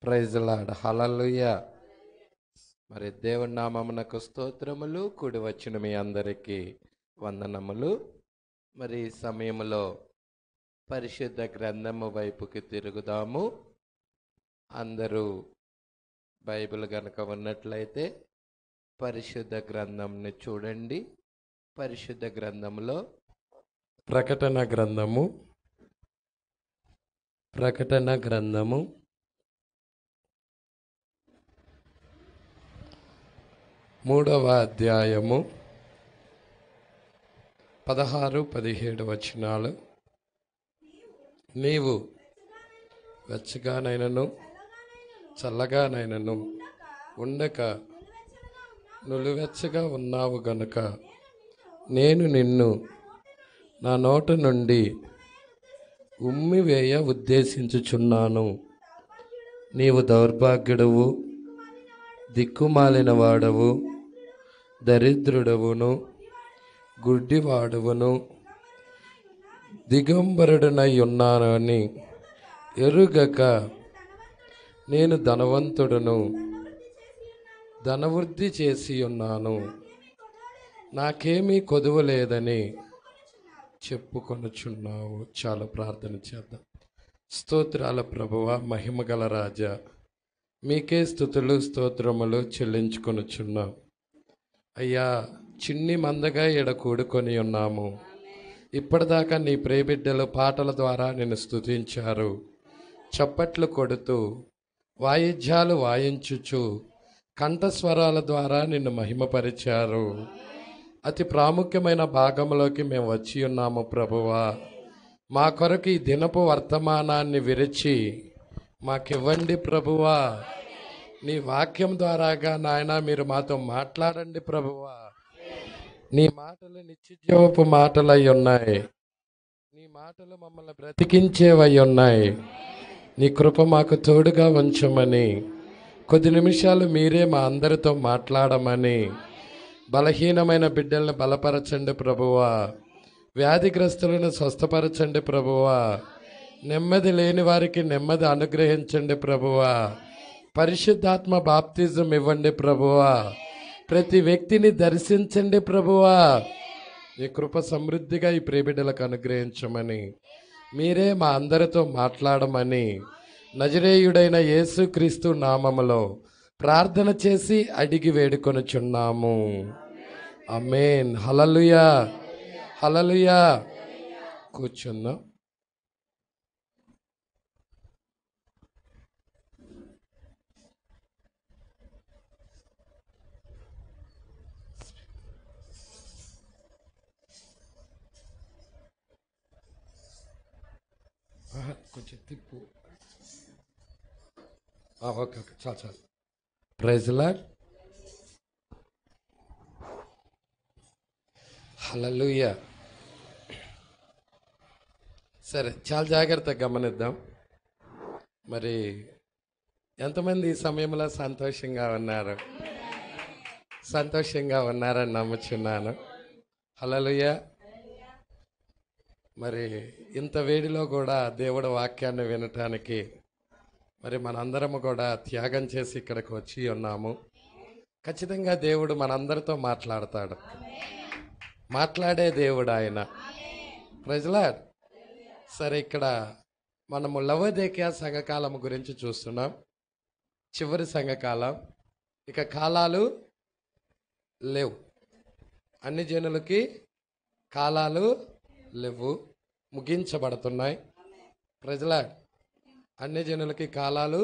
Praise lord, హల్లెలూయా. మరి దేవుని నామమునకు స్తోత్రములు. కూడి వచ్చిన మీ అందరికీ వందనములు. మరి ఈ సమయంలో పరిశుద్ధ గ్రంథము వైపుకి తిరుగుదాము. అందరూ బైబిల్ గనక ఉన్నట్లయితే పరిశుద్ధ గ్రంథంని చూడండి. పరిశుద్ధ గ్రంథంలో ప్రకటన గ్రంథము 3వ అధ్యాయము 16-17 వచనాలు. నీవు వెచ్చగానైనను చల్లగానైనను ఉండక నులివెచ్చగా ఉన్నావు గనుక నేను నిన్ను నా నోట నుండి ఉమ్మివేయ ఉద్దేశించుచున్నాను. నీవు దౌర్భాగ్యుడవు, దిక్కుమాలిన వాడవు, దరిద్రుడవును, గుడ్డివాడవును, దిగంబరుడనై ఉన్నానని ఎరుగక నేను ధనవంతుడును, ధనవృద్ధి చేసి ఉన్నాను, నాకేమీ కొదువ లేదని చెప్పుకొనుచున్నావు. చాలా ప్రార్థన చేద్దాం. స్తోత్రాల ప్రభువా, మహిమగల రాజా, మీకే స్తుతులు స్తోత్రములు చెల్లించుకొనుచున్నాం. అయ్యా, చిన్ని మందగా ఈడ కూడుకొని ఉన్నాము. ఇప్పటిదాకా నీ ప్రియబిడ్డలు పాటల ద్వారా నిన్ను స్తుతించారు. చప్పట్లు కొడుతూ వాయిద్యాలు వాయించుచు కంఠస్వరాల ద్వారా నిన్ను మహిమపరిచారు. అతి ప్రాముఖ్యమైన భాగంలోకి మేము వచ్చి ఉన్నాము ప్రభువా. మా కొరకు ఈ దినపు వర్తమానాన్ని విరిచి మాకివ్వండి ప్రభువా. నీ వాక్యం ద్వారాగా నాయన మీరు మాతో మాట్లాడండి ప్రభువా. నీ మాటలు నిత్యజీవపు మాటలై ఉన్నాయి. నీ మాటలు మమ్మల్ని బ్రతికించేవై ఉన్నాయి. నీ కృప మాకు తోడుగా ఉంచమని, కొద్ది నిమిషాలు మీరే మా అందరితో మాట్లాడమని, బలహీనమైన బిడ్డలను బలపరచండి ప్రభువా. వ్యాధిగ్రస్తులను స్వస్థపరచండి ప్రభువా. నెమ్మది లేని వారికి నెమ్మది అనుగ్రహించండి ప్రభువా. పరిశుద్ధాత్మ బాప్తిజం ఇవ్వండి ప్రభువా. ప్రతి వ్యక్తిని దర్శించండి ప్రభువా. ఈ కృప సమృద్ధిగా ఈ ప్రియబిడ్డలకు అనుగ్రహించమని, మీరే మా అందరితో మాట్లాడమని నజరేయుడైన యేసుక్రీస్తు నామములో ప్రార్థన చేసి అడిగి వేడుకొనుచున్నాము. ఆమేన్. హల్లెలూయా, హల్లెలూయా. కూర్చుందాం. కొంచెం తిప్పు. ఓకే, చాలు. ప్రైజ్ లార్డ్, హల్లెలూయా. సరే, చాలా జాగ్రత్తగా గమనిద్దాం. మరి ఎంతమంది ఈ సమయంలో సంతోషంగా ఉన్నారు? సంతోషంగా ఉన్నారని నమ్ముచున్నాను. హల్లెలూయా. మరి ఇంత వేడిలో కూడా దేవుడి వాక్యాన్ని వినటానికి మరి మనందరము కూడా త్యాగం చేసి ఇక్కడికి వచ్చి ఉన్నాము. ఖచ్చితంగా దేవుడు మనందరితో మాట్లాడతాడు. మాట్లాడే దేవుడు ఆయన. Praise Lord. సరే, ఇక్కడ మనము లవోదికయ సంఘకాలం గురించి చూస్తున్నాం. చివరి సంఘకాలం. ఇక కాలాలు లేవు. అన్ని జనులకి కాలాలు లేవు, ముగించబడుతున్నాయి. Praise lord. అన్ని జనులకి కాలాలు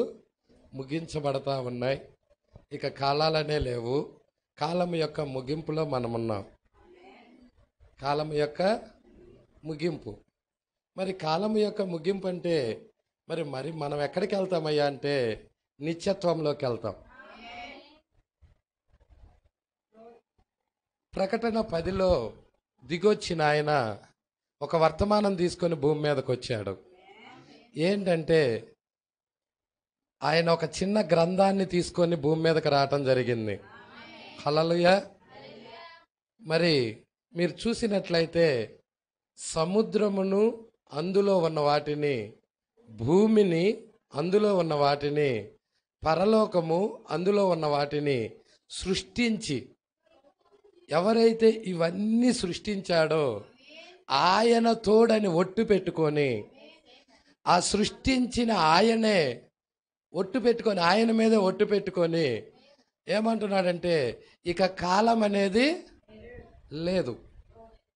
ముగించబడతా ఉన్నాయి. ఇక కాలాలనే లేవు. కాలం యొక్క ముగింపులో మనమున్నాం. కాలం యొక్క ముగింపు. మరి కాలం యొక్క ముగింపు అంటే మరి మనం ఎక్కడికి వెళ్తామయ్యా అంటే నిత్యత్వంలోకి వెళ్తాం. ప్రకటన 10లో దిగొచ్చిన ఆయన ఒక వర్తమానం తీసుకొని భూమి మీదకి వచ్చాడు. ఏంటంటే ఆయన ఒక చిన్న గ్రంథాన్ని తీసుకొని భూమి మీదకి రావటం జరిగింది. హల్లెలూయా. మరి మీరు చూసినట్లయితే సముద్రమును, అందులో ఉన్న వాటిని, భూమిని, అందులో ఉన్న వాటిని, పరలోకము, అందులో ఉన్న వాటిని సృష్టించి, ఎవరైతే ఇవన్నీ సృష్టించాడో ఆయన తోడని ఒట్టు పెట్టుకొని, ఆ సృష్టించిన ఆయనే ఒట్టు పెట్టుకొని, ఆయన మీదే ఒట్టు పెట్టుకొని ఏమంటున్నాడంటే ఇక కాలం అనేది లేదు.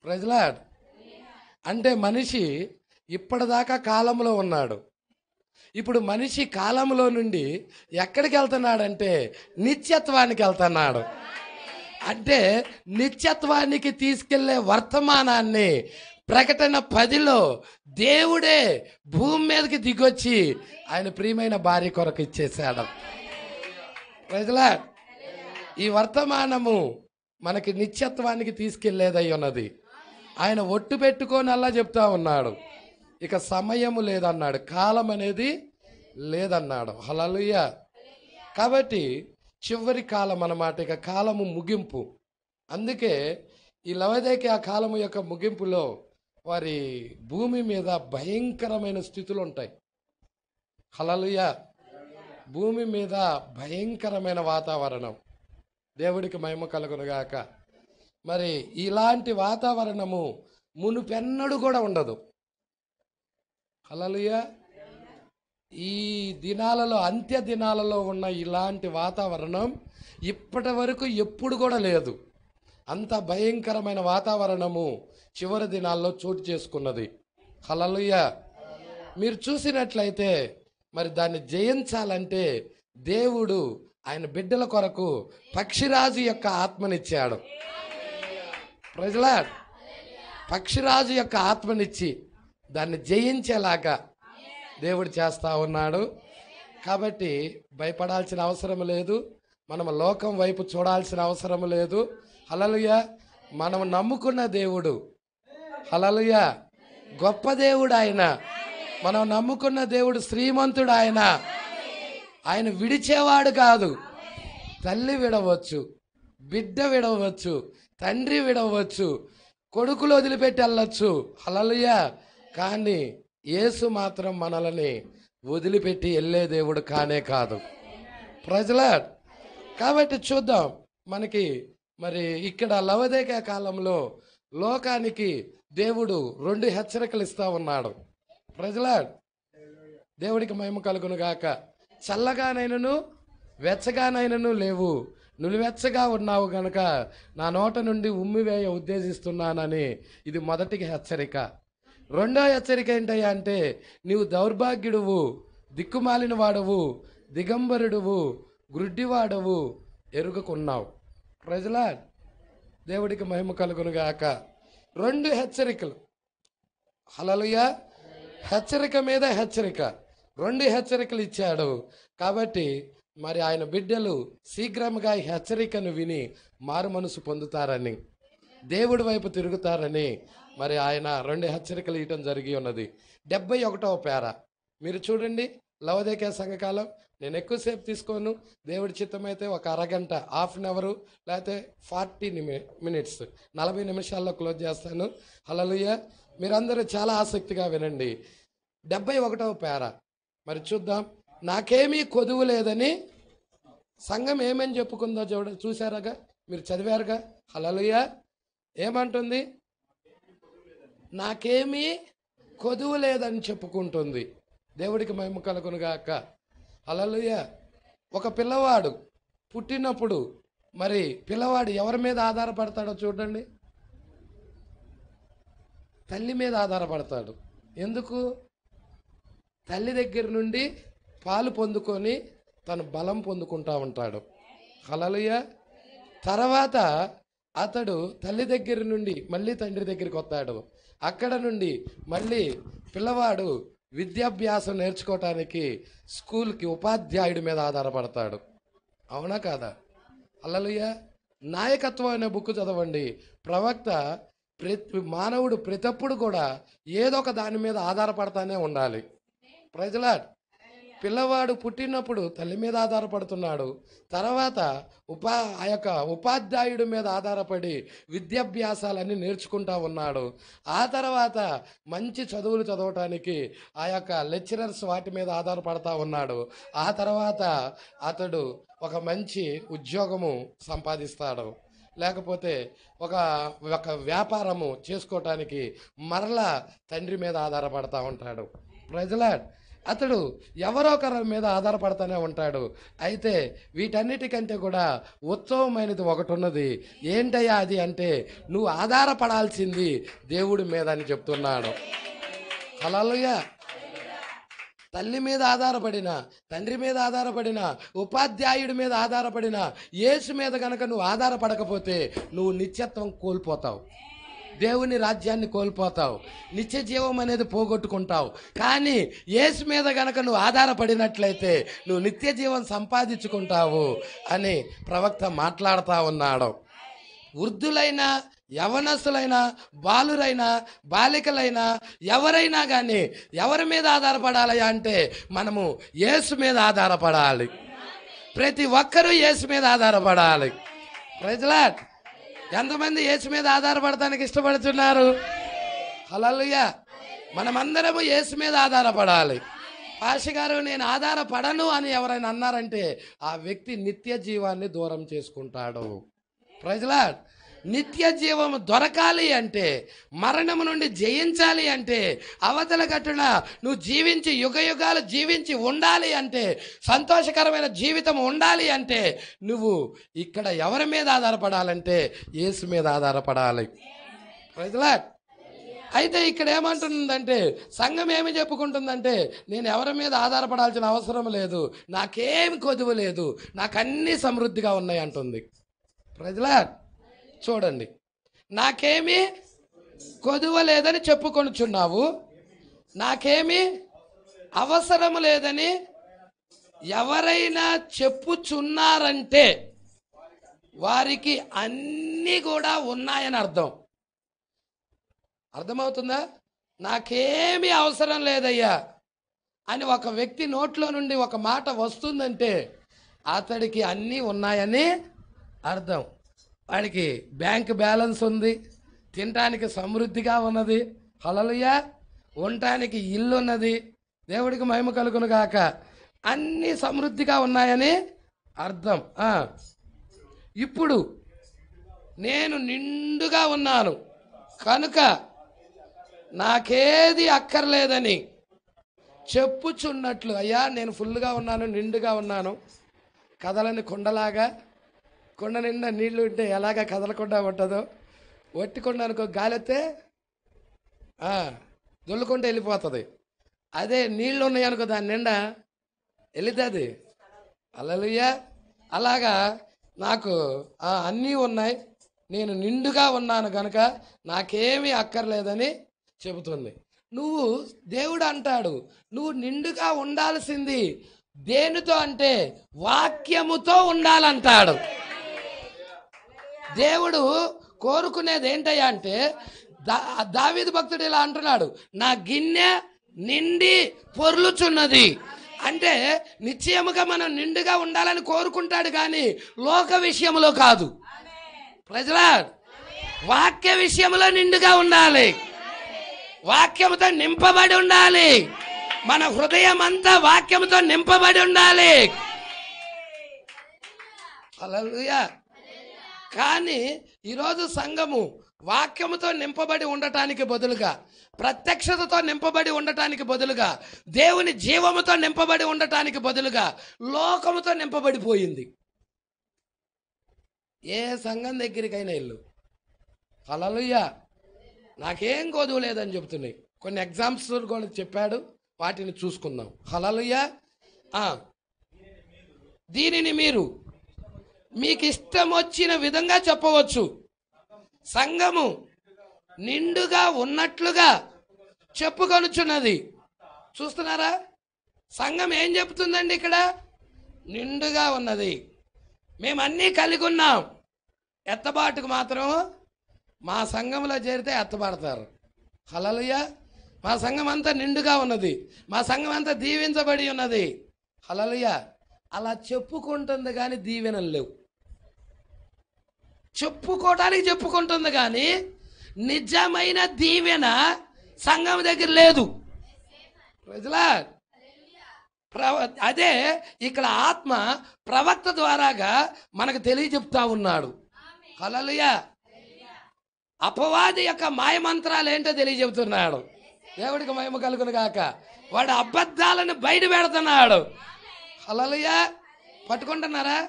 Praise Lord. అంటే మనిషి ఇప్పటిదాకా కాలంలో ఉన్నాడు. ఇప్పుడు మనిషి కాలంలో నుండి ఎక్కడికి వెళ్తున్నాడంటే నిత్యత్వానికి వెళ్తున్నాడు. అంటే నిత్యత్వానికి తీసుకెళ్లే వర్తమానాన్ని ప్రకటన 10లో దేవుడే భూమి మీదకి దిగొచ్చి ఆయన ప్రియమైన భార్య కొరకు ఇచ్చేసాడు. Praise Lord. ఈ వర్తమానము మనకి నిత్యత్వానికి తీసుకెళ్లేదై ఉన్నది. ఆయన ఒట్టు పెట్టుకొని అలా చెప్తా ఉన్నాడు, ఇక సమయము లేదన్నాడు, కాలం అనేది లేదన్నాడు. హల్లెలూయా. కాబట్టి చివరి కాలం అన్నమాట, ఇక కాలము ముగింపు. అందుకే ఈ లవోదికయ కాలము యొక్క ముగింపులో వారి భూమి మీద భయంకరమైన స్థితులు ఉంటాయి. హల్లెలూయా. భూమి మీద భయంకరమైన వాతావరణం. దేవుడికి మహిమ కలుగునుగాక. మరి ఇలాంటి వాతావరణము మునుపెన్నడూ కూడా ఉండదు. హల్లెలూయా. ఈ దినాలలో, అంత్య దినాలలో ఉన్న ఇలాంటి వాతావరణం ఇప్పటి వరకు ఎప్పుడు కూడా లేదు. అంత భయంకరమైన వాతావరణము చివరి దినాల్లో చోటు చేసుకున్నది. హల్లెలూయా. మీరు చూసినట్లయితే మరి దాన్ని జయించాలంటే దేవుడు ఆయన బిడ్డల కొరకు పక్షిరాజు యొక్క ఆత్మనిచ్చాడు. Praise lord. పక్షిరాజు యొక్క ఆత్మనిచ్చి దాన్ని జయించేలాగా దేవుడు చేస్తా ఉన్నాడు. కాబట్టి భయపడాల్సిన అవసరం లేదు, మనం లోకం వైపు చూడాల్సిన అవసరం లేదు. హల్లెలూయా. మనం నమ్ముకున్న దేవుడు, హల్లెలూయా, గొప్ప దేవుడు ఆయన. మనం నమ్ముకున్న దేవుడు శ్రీమంతుడు ఆయన. ఆయన విడిచేవాడు కాదు. తల్లి విడవచ్చు, బిడ్డ విడవచ్చు, తండ్రి విడవచ్చు, కొడుకులు వదిలిపెట్టి వెళ్ళొచ్చు. హల్లెలూయా. కానీ యేసు మాత్రం మనల్ని వదిలిపెట్టి వెళ్ళే దేవుడు కానే కాదు. Praise Lord. కాబట్టి చూద్దాం, మనకి మరి ఇక్కడ లవోదికయ కాలంలో లోకానికి దేవుడు 2 హెచ్చరికలు ఇస్తా ఉన్నాడు. Praise Lord. దేవుడికి మహిమ కలుగును గాక. చల్లగానైనను వెచ్చగానైనను లేవు, నులివెచ్చగా ఉన్నావు గనక నా నోట నుండి ఉమ్మివేయ ఉద్దేశిస్తున్నానని ఇది మొదటి హెచ్చరిక. రెండో హెచ్చరిక ఏంటయ్యా అంటే నీవు దౌర్భాగ్యుడువు, దిక్కుమాలిన వాడవు, దిగంబరుడువు, గ్రుడ్డివాడవు ఎరుగకున్నావు. Praise Lord. దేవుడికి మహిమ కలుగును గాక. 2 హెచ్చరికలు. హల్లెలూయా. హెచ్చరిక మీద హెచ్చరిక, 2 హెచ్చరికలు ఇచ్చాడు. కాబట్టి మరి ఆయన బిడ్డలు శీఘ్రంగా ఈ హెచ్చరికను విని మారు మనసు పొందుతారని, దేవుడి వైపు తిరుగుతారని మరి ఆయన 2 హెచ్చరికలు ఇవ్వటం జరిగి ఉన్నది. 71వ పేర మీరు చూడండి. లవోదికయ సంఘకాలం నేను ఎక్కువసేపు తీసుకోను, దేవుడి చిత్తమైతే ఒక అరగంట, హాఫ్ అన్ అవరు, లేకపోతే 40 మినిట్స్, 40 నిమిషాల్లో క్లోజ్ చేస్తాను. హల్లెలూయా. మీరందరూ చాలా ఆసక్తిగా వినండి. 71వ పేర మరి చూద్దాం. నాకేమీ కొదువు లేదని సంఘం ఏమని చెప్పుకుందో చూసారుగా, మీరు చదివారుగా. హల్లెలూయా. ఏమంటుంది? నాకేమీ కొదువు లేదని చెప్పుకుంటుంది. దేవుడికి మహిమ కలుగును గాక. హల్లెలూయా. ఒక పిల్లవాడు పుట్టినప్పుడు మరి పిల్లవాడు ఎవరి మీద ఆధారపడతాడో చూడండి. తల్లి మీద ఆధారపడతాడు. ఎందుకు? తల్లి దగ్గర నుండి పాలు పొందుకొని తను బలం పొందుకుంటా ఉంటాడు. హల్లెలూయా. తర్వాత అతడు తల్లి దగ్గర నుండి మళ్ళీ తండ్రి దగ్గరికి వస్తాడు. అక్కడ నుండి మళ్ళీ పిల్లవాడు విద్యాభ్యాసం నేర్చుకోవటానికి స్కూల్కి ఉపాధ్యాయుడి మీద ఆధారపడతాడు. అవునా కాదా? హల్లెలూయా. నాయకత్వం అనే బుక్ చదవండి. ప్రవక్త మానవుడు ప్రతప్పుడు కూడా ఏదో ఒక దాని మీద ఆధారపడతానే ఉండాలి. Praise Lord. పిల్లవాడు పుట్టినప్పుడు తల్లి మీద ఆధారపడుతున్నాడు. తర్వాత ఆ యొక్క ఉపాధ్యాయుడి మీద ఆధారపడి విద్యాభ్యాసాలన్నీ నేర్చుకుంటా ఉన్నాడు. ఆ తర్వాత మంచి చదువులు చదవటానికి ఆ యొక్క లెక్చరర్స్ వాటి మీద ఆధారపడతా ఉన్నాడు. ఆ తర్వాత అతడు ఒక మంచి ఉద్యోగము సంపాదిస్తాడు, లేకపోతే ఒక ఒక వ్యాపారము చేసుకోవటానికి మరలా తండ్రి మీద ఆధారపడతా ఉంటాడు. ప్రజల అతడు ఎవరో ఒకరి మీద ఆధారపడతానే ఉంటాడు. అయితే వీటన్నిటికంటే కూడా ఉత్సవమైనది ఒకటి ఉన్నది. ఏంటయ్యా అది అంటే, నువ్వు ఆధారపడాల్సింది దేవుడి మీద అని చెప్తున్నాడు. హల్లెలూయా. తల్లి మీద ఆధారపడిన, తండ్రి మీద ఆధారపడిన, ఉపాధ్యాయుడి మీద ఆధారపడిన యేసు మీద కనుక నువ్వు ఆధారపడకపోతే నువ్వు నిత్యత్వం కోల్పోతావు, దేవుని రాజ్యాన్ని కోల్పోతావు, నిత్య జీవం అనేది పోగొట్టుకుంటావు. కానీ యేసు మీద గనక నువ్వు ఆధారపడినట్లయితే నువ్వు నిత్య జీవం సంపాదించుకుంటావు అని ప్రవక్త మాట్లాడుతూ ఉన్నాడు. వృద్ధులైనా, యవనస్తులైనా, బాలురైనా, బాలికలైనా, ఎవరైనా కానీ ఎవరి మీద ఆధారపడాలి అంటే మనము యేసు మీద ఆధారపడాలి. ప్రతి ఒక్కరూ యేసు మీద ఆధారపడాలి. Praise Lord. ఎంతమంది యేసు మీద ఆధారపడటానికి ఇష్టపడుతున్నారు? హల్లెలూయా. మనమందరము యేసు మీద ఆధారపడాలి. పాస్టర్ గారు నేను ఆధారపడను అని ఎవరైనా అన్నారంటే ఆ వ్యక్తి నిత్య జీవాన్ని దూరం చేసుకుంటాడు. Praise Lord. నిత్య జీవము దొరకాలి అంటే, మరణము నుండి జయించాలి అంటే, అవతల గట్టున నువ్వు జీవించి యుగ యుగాలు జీవించి ఉండాలి అంటే, సంతోషకరమైన జీవితం ఉండాలి అంటే నువ్వు ఇక్కడ ఎవరి మీద ఆధారపడాలంటే యేసు మీద ఆధారపడాలి. Praise lord. అయితే ఇక్కడ ఏమంటుందంటే, సంఘం ఏమి చెప్పుకుంటుందంటే, నేను ఎవరి మీద ఆధారపడాల్సిన అవసరం లేదు, నాకేమి కొదువు లేదు, నాకు అన్నీ సమృద్ధిగా ఉన్నాయి అంటుంది. Praise Lord. చూడండి, నాకేమీ కొదువ లేదని చెప్పుకొనుచున్నావు, నాకేమీ అవసరం లేదని ఎవరైనా చెప్పుచున్నారంటే వారికి అన్నీ కూడా ఉన్నాయని అర్థం. అర్థమవుతుందా? నాకేమీ అవసరం లేదయ్యా అని ఒక వ్యక్తి నోట్లో నుండి ఒక మాట వస్తుందంటే అతడికి అన్నీ ఉన్నాయని అర్థం. వాడికి బ్యాంక్ బ్యాలెన్స్ ఉంది, తినటానికి సమృద్ధిగా ఉన్నది, హల్లెలూయా, ఉండటానికి ఇల్లు ఉన్నది, దేవుడికి మహిమ కలుగును గాక, అన్నీ సమృద్ధిగా ఉన్నాయని అర్థం. ఇప్పుడు నేను నిండుగా ఉన్నాను కనుక నాకేది అక్కర్లేదని చెప్పుచున్నట్లు, అయ్యా నేను ఫుల్గా ఉన్నాను, నిండుగా ఉన్నాను, కదలని కుండలాగా, కొండ నిండా నీళ్లు ఉంటే ఎలాగ కదలకుండా ఉంటుందో, ఒట్టి కొండ అనుకో గాలి వస్తే దొల్లుకుంటే వెళ్ళిపోతుంది. అదే నీళ్ళు ఉన్నాయి అనుకో దాని నిండా వెళ్ళితుంది. హల్లెలూయా. అలాగా నాకు అన్నీ ఉన్నాయి, నేను నిండుగా ఉన్నాను కనుక నాకేమీ అక్కర్లేదని చెబుతుంది. నువ్వు దేవుడు అంటాడు, నువ్వు నిండుగా ఉండాల్సింది దేనితో అంటే వాక్యముతో ఉండాలంటాడు. దేవుడు కోరుకునేది ఏంటయ్యా అంటే, దావీదు భక్తుడు ఇలా అంటున్నాడు, నా గిన్నె నిండి పొర్లుచున్నది అంటే నిశ్చయముగా మనం నిండుగా ఉండాలని కోరుకుంటాడు, కానీ లోక విషయంలో కాదు. Praise Lord. వాక్య విషయంలో నిండుగా ఉండాలి, వాక్యముతో నింపబడి ఉండాలి, మన హృదయం అంతా వాక్యముతో నింపబడి ఉండాలి. హల్లెలూయా. కానీ ఈరోజు సంఘము వాక్యముతో నింపబడి ఉండటానికి బదులుగా, ప్రత్యక్షతతో నింపబడి ఉండటానికి బదులుగా, దేవుని జీవముతో నింపబడి ఉండటానికి బదులుగా లోకముతో నింపబడిపోయింది. ఏ సంఘం దగ్గరికైనా ఇల్లు, హల్లెలూయా, నాకేం కొదువు లేదని చెప్తున్నాయి. కొన్ని ఎగ్జామ్స్ కూడా చెప్పాడు, వాటిని చూసుకుందాం. హల్లెలూయా. దీనిని మీరు మీకు ఇష్టం వచ్చిన విధంగా చెప్పవచ్చు. సంఘము నిండుగా ఉన్నట్లుగా చెప్పుకొనుచున్నది. చూస్తున్నారా? సంఘం ఏం చెప్తుందండి ఇక్కడ? నిండుగా ఉన్నది, మేమన్నీ కలిగి ఉన్నాం. ఎత్తబాటుకు మాత్రం మా సంఘంలో చేరితే ఎత్తబడతారు. హల్లెలూయా. మా సంఘం అంతా నిండుగా ఉన్నది, మా సంఘం అంతా దీవించబడి ఉన్నది. హల్లెలూయా. అలా చెప్పుకుంటుంది కానీ దీవెనలు లేవు. చెప్పుకోవటానికి చెప్పుకుంటుంది కానీ నిజమైన దీవెన సంఘం దగ్గర లేదు. అదే ఇక్కడ ఆత్మ ప్రవక్త ద్వారాగా మనకు తెలియజెప్తా ఉన్నాడు. హల్లెలూయా. అపవాది యొక్క మాయమంత్రాలు ఏంటో తెలియజెప్తున్నాడు. దేవుడికి మహిమ కలుగును గాక. వాడు అబద్ధాలను బయట పెడుతున్నాడు. హల్లెలూయా. పట్టుకుంటున్నారా?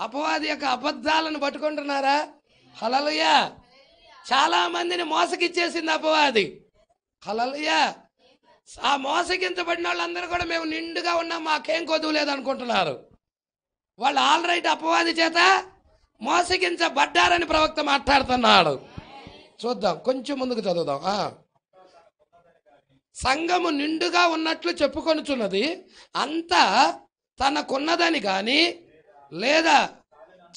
అపవాది యొక్క అబద్ధాలను పట్టుకుంటున్నారా? హల్లెలూయా. చాలా మందిని మోసగిచ్చేసింది అపవాది. హల్లెలూయా. ఆ మోసగించబడిన వాళ్ళందరూ కూడా మేము నిండుగా ఉన్నాం, మాకేం కొదువు లేదనుకుంటున్నారు. వాళ్ళు ఆల్రైట్ అపవాది చేత మోసగించబడ్డారని ప్రవక్త మాట్లాడుతున్నాడు. చూద్దాం, కొంచెం ముందుకు చదువుదాం. సంఘము నిండుగా ఉన్నట్లు చెప్పుకొనుచున్నది, అంతా తనకున్నదని కానీ లేదా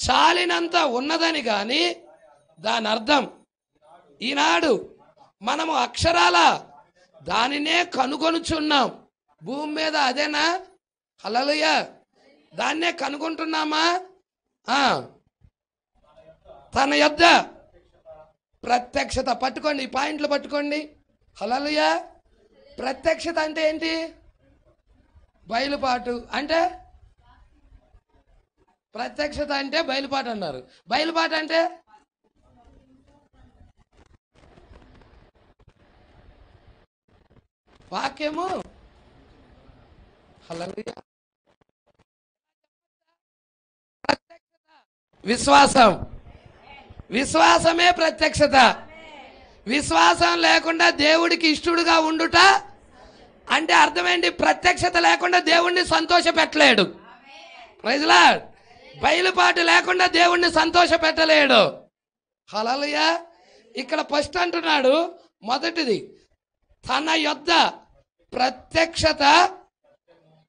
చాలినంత ఉన్నదని కానీ దాని అర్థం. ఈనాడు మనము అక్షరాల దానినే కనుగొనుచున్నాం. భూమి మీద అదేనా? హల్లెలూయా. దాన్నే కనుగొంటున్నామా? తన యొద్ద ప్రత్యక్షత. పట్టుకోండి, ఈ పాయింట్లు పట్టుకోండి. హల్లెలూయా. ప్రత్యక్షత అంటే ఏంటి? బయలుపాటు. అంటే ప్రత్యక్షత అంటే బయలుపాటు అన్నారు. బయలుపాటు అంటే వాక్యము. హల్లెలూయా. ప్రత్యక్షత విశ్వాసం. విశ్వాసమే ప్రత్యక్షత. విశ్వాసం లేకుండా దేవుడికి ఇష్టడుగా ఉండుట అంటే అర్థమేంటి? ప్రత్యక్షత లేకుండా దేవుణ్ణి సంతోష పెట్టలేడు. Praise lord. బయలుపాటు లేకుండా దేవుణ్ణి సంతోష పెట్టలేడు. హల్లెలూయా. ఇక్కడ ఫస్ట్ అంటున్నాడు, మొదటిది తన యొద్ద ప్రత్యక్షత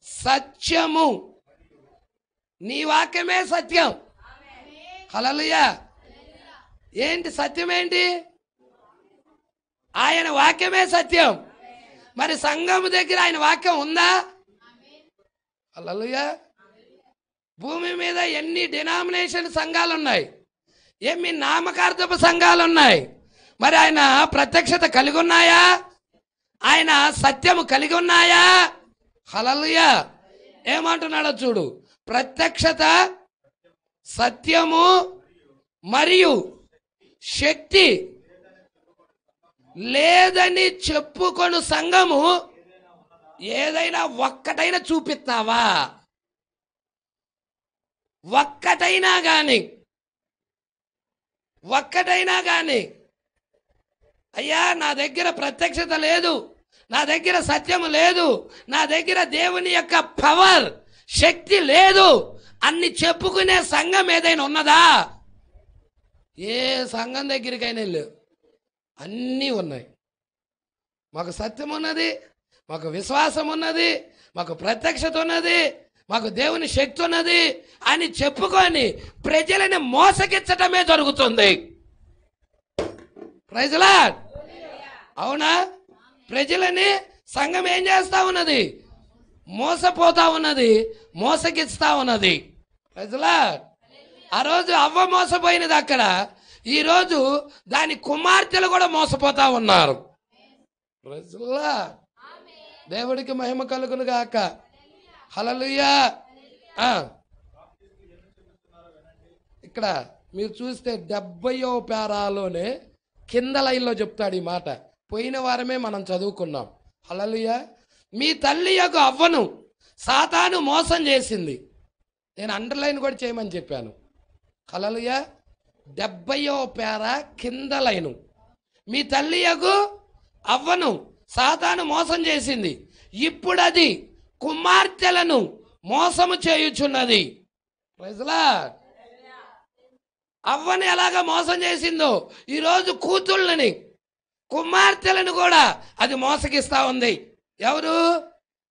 సత్యము. నీ వాక్యమే సత్యం. హల్లెలూయా. ఏంటి సత్యం? ఏంటి? ఆయన వాక్యమే సత్యం. మరి సంఘం దగ్గర ఆయన వాక్యం ఉందా? హల్లెలూయా. భూమి మీద ఎన్ని డినామినేషన్ సంఘాలు ఉన్నాయి, ఎన్ని నామకార్థపు సంఘాలు ఉన్నాయి. మరి ఆయన ప్రత్యక్షత కలిగి ఉన్నాయా? ఆయన సత్యము కలిగి ఉన్నాయా? హల్లెలూయా. ఏమంటున్నాడో చూడు. ప్రత్యక్షత సత్యము మరియు శక్తి లేదని చెప్పుకొను సంఘము ఏదైనా ఒక్కటైనా చూపిస్తావా? ఒక్కటైనా గాని అయ్యా నా దగ్గర ప్రత్యక్షత లేదు, నా దగ్గర సత్యము లేదు, నా దగ్గర దేవుని యొక్క పవర్ శక్తి లేదు అన్ని చెప్పుకునే సంఘం ఏదైనా ఉన్నదా? ఏ సంఘం దగ్గరికైనా లేవు. అన్నీ ఉన్నాయి. మాకు సత్యం ఉన్నది, మాకు విశ్వాసం ఉన్నది, మాకు ప్రత్యక్షత ఉన్నది, మాకు దేవుని శక్తి ఉన్నది అని చెప్పుకొని ప్రజలని మోసగించటమే జరుగుతుంది. Praise Lord. అవునా? ప్రజలని సంఘం ఏం చేస్తా ఉన్నది? మోసపోతా ఉన్నది, మోసగిస్తా ఉన్నది. Praise Lord. ఆ రోజు అవ్వ మోసపోయినది అక్కడ, ఈరోజు దాని కుమార్తెలు కూడా మోసపోతా ఉన్నారు. Praise Lord. దేవుడికి మహిమ కలుగును గాక. హల్లెలూయా. ఇక్కడ మీరు చూస్తే 70వ పేరాలోనే కింద లైన్లో చెప్తాడు ఈ మాట. పోయిన వారమే మనం చదువుకున్నాం. హల్లెలూయా. మీ తల్లి యొక్క అవ్వను సాతాను మోసం చేసింది. నేను అండర్లైన్ కూడా చేయమని చెప్పాను. హల్లెలూయా. 70వ పేర కింద లైను. మీ తల్లి యొక్క అవ్వను సాతాను మోసం చేసింది, ఇప్పుడు అది కుమార్తెలను మోసము చేయుచున్నది. Praise lord. అవ్వని ఎలాగ మోసం చేసిందో ఈరోజు కూతుళ్ళని, కుమార్తెలను కూడా అది మోసగిస్తా ఉంది. ఎవరు?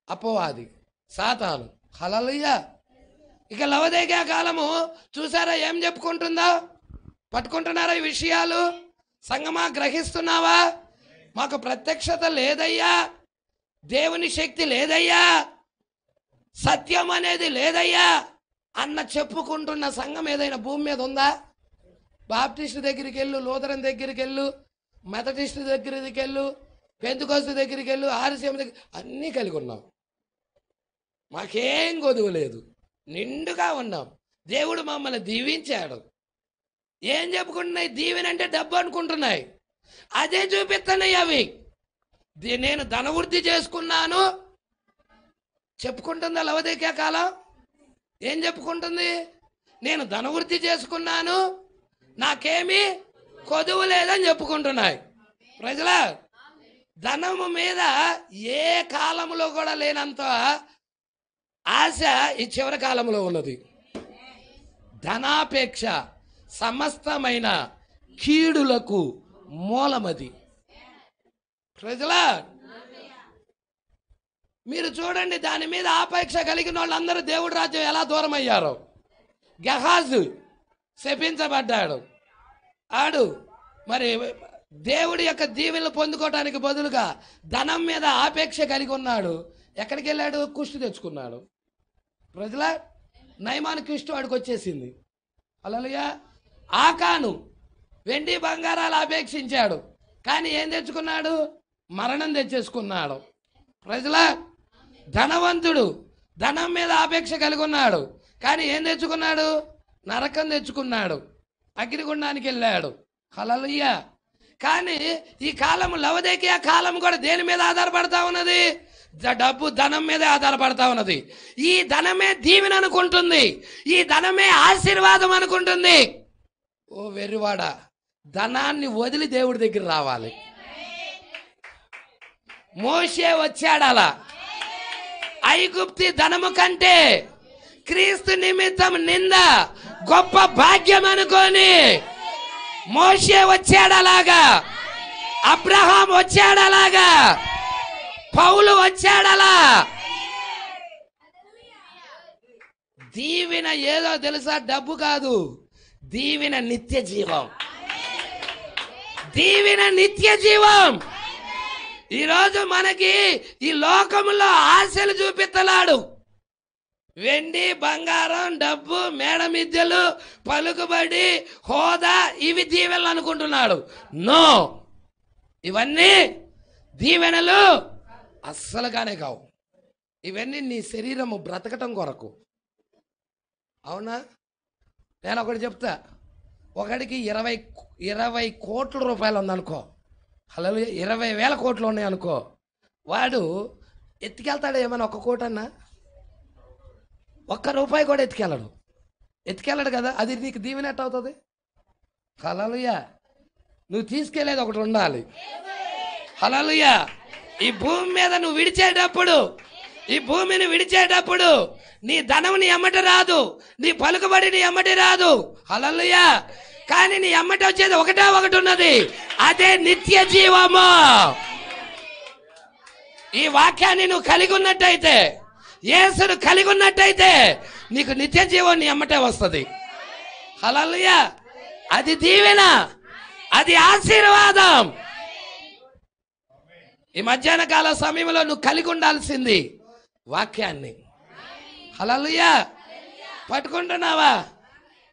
అపవాది, సాతాను. హల్లెలూయా. ఇక లవదేగా కాలము చూసారా ఏం చెప్పుకుంటుందో? పట్టుకుంటున్నారా ఈ విషయాలు? సంగమా గ్రహిస్తున్నావా? మాకు ప్రత్యక్షత లేదయ్యా, దేవుని శక్తి లేదయ్యా, సత్యం అనేది లేదయ్యా అన్న చెప్పుకుంటున్న సంఘం ఏదైనా భూమి మీద ఉందా? బాప్టిస్ట్ దగ్గరికి వెళ్ళు, లూథరన్ దగ్గరికి వెళ్ళు, మెథడిస్ట్ దగ్గరికి వెళ్ళు, పెంతెకోస్తు దగ్గరికి వెళ్ళు, ఆర్సీఎం దగ్గర అన్నీ కలిగి ఉన్నాం. మాకేం కొదువు లేదు, నిండుగా ఉన్నాం. దేవుడు మమ్మల్ని దీవించాడు. ఏం చెప్పుకుంటున్నాయి? దీవెనంటే డబ్బు అనుకుంటున్నాయి. అదే చూపిస్తున్నాయి అవి. నేను ధనవృద్ధి చేసుకున్నాను చెప్పుకుంటుందా లవోదికయ కాలం? ఏం చెప్పుకుంటుంది? నేను ధనవృద్ధి చేసుకున్నాను, నాకేమీ కొదువు లేదని చెప్పుకుంటున్నాయి. ప్రజల ధనము మీద ఏ కాలంలో కూడా లేనంత ఆశ ఈ చివరి కాలంలో ఉన్నది. ధనాపేక్ష సమస్తమైన కీడులకు మూలమది. ప్రజల మీరు చూడండి, దాని మీద ఆపేక్ష కలిగిన వాళ్ళందరూ దేవుడి రాజ్యం ఎలా దూరం అయ్యారో. గెహాజు శపించబడ్డాడు. ఆడు మరి దేవుడి యొక్క దీవెనలు పొందుకోవడానికి బదులుగా ధనం మీద ఆపేక్ష కలిగి ఉన్నాడు. ఎక్కడికి వెళ్ళాడు? కుష్టి తెచ్చుకున్నాడు. ప్రజల నయమాను కుష్టి వాడికి వచ్చేసింది. హల్లెలూయా. ఆకాను వెండి బంగారాలు అపేక్షించాడు, కానీ ఏం తెచ్చుకున్నాడు? మరణం తెచ్చేసుకున్నాడు. ప్రజల ధనవంతుడు ధనం మీద ఆపేక్ష కలిగి ఉన్నాడు, కానీ ఏం తెచ్చుకున్నాడు? నరకం తెచ్చుకున్నాడు, అగ్నిగుండానికి వెళ్ళాడు. హల్లెలూయా. కానీ ఈ కాలం లవోదికయ కాలం కూడా దేని మీద ఆధారపడతా ఉన్నది? డబ్బు, ధనం మీదే ఆధారపడతా ఉన్నది. ఈ ధనమే దీవెన అనుకుంటుంది, ఈ ధనమే ఆశీర్వాదం అనుకుంటుంది. ఓ వెర్రివాడ, ధనాన్ని వదిలి దేవుడి దగ్గర రావాలి. మోషే వచ్చాడు అలా. ఐగుప్తి ధనము కంటే క్రీస్తు నిమిత్తం నింద గొప్ప భాగ్యం అనుకొని మోషే వచ్చాడు అలాగా, అబ్రహాం వచ్చాడు అలాగా, పౌలు వచ్చాడలా. దీవెన ఏదో తెలుసా? డబ్బు కాదు, దీవెన నిత్య జీవం. దీవెన నిత్య జీవం. ఈరోజు మనకి ఈ లోకంలో ఆశలు చూపిస్తున్నాడు. వెండి బంగారం, డబ్బు, మేడ మిద్దెలు, పలుకుబడి, హోదా, ఇవి దీవెనలు అనుకుంటున్నాడు. నో, ఇవన్నీ దీవెనలు అస్సలుగానే కావు. ఇవన్నీ నీ శరీరము బ్రతకటం కొరకు. అవునా? నేను ఒకటి చెప్తా. ఒకడికి 20 కోట్ల రూపాయలు ఉందనుకో, హల్లెలూయా, 20,000 కోట్లు ఉన్నాయి అనుకో, వాడు ఎత్తుకెళ్తాడు ఏమన్నా? 1 కోటి అన్నా? 1 రూపాయి కూడా ఎత్తుకెళ్ళడు కదా. అది నీకు దీవెన ఎట్ట అవుతుంది? హల్లెలూయా. నువ్వు తీసుకెళ్లేది ఒకటి ఉండాలి. హల్లెలూయా. ఈ భూమి మీద నువ్వు విడిచేటప్పుడు, ఈ భూమిని విడిచేటప్పుడు నీ ధనం నీ ఎమ్మటి రాదు, నీ పలుకుబడి నీ ఎమ్మటి రాదు. హల్లెలూయా. కానీ నీ ఎమ్మటి వచ్చేది ఒకటి ఉన్నది, అదే నిత్య జీవము. ఈ వాక్యాన్ని నువ్వు కలిగి ఉన్నట్టయితే, యేసును కలిగి ఉన్నట్టయితే నీకు నిత్య జీవం నీ ఎమ్మటే వస్తుంది. హల్లెలూయా. అది దీవెన, అది ఆశీర్వాదం. ఈ మధ్యాహ్న కాల సమయంలో నువ్వు కలిగి ఉండాల్సింది వాక్యాన్ని. హల్లెలూయా. పట్టుకుంటున్నావా?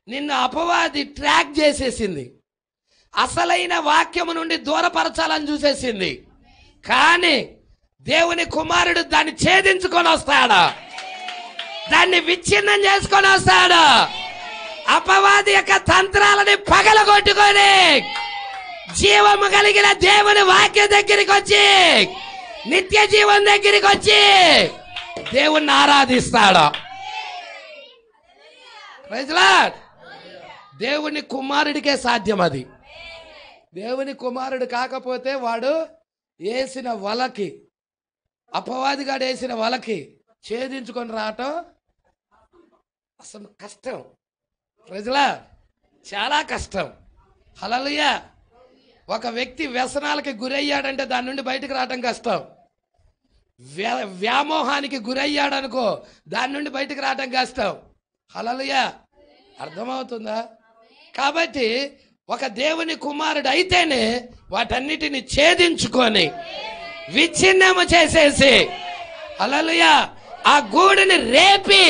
నిన్ను అపవాది ట్రాక్ చేసేసింది, అసలైన వాక్యము నుండి దూరపరచాలని చూసేసింది. కానీ దేవుని కుమారుడు దాన్ని ఛేదించుకొని వస్తాడు, దాన్ని విచ్ఛిన్నం చేసుకొని వస్తాడు. అపవాది యొక్క తంత్రాలని పగలగొట్టుకొని జీవము కలిగిన దేవుని వాక్యం దగ్గరికి వచ్చి, నిత్య జీవం దగ్గరికి వచ్చి దేవుణ్ణి ఆరాధిస్తాడు. Praise lord. దేవుని కుమారుడికే సాధ్యం అది. దేవుని కుమారుడు కాకపోతే వాడు వేసిన వలకి, అపవాదిగాడు వేసిన వలకి ఛేదించుకొని రావటం అసలు కష్టం. Praise Lord. చాలా కష్టం. హల్లెలూయా. ఒక వ్యక్తి వ్యసనాలకి గురయ్యాడంటే దాని నుండి బయటకు రావటం కష్టం. వ్యామోహానికి గురయ్యాడనుకో, దాని నుండి బయటకు రావటం కష్టం. హల్లెలూయా. అర్థమవుతుందా? కాబట్టి ఒక దేవుని కుమారుడు అయితేనే వాటన్నిటిని ఛేదించుకొని విచ్ఛిన్నము చేసేసి, హల్లెలూయా, ఆ గూడుని రేపి,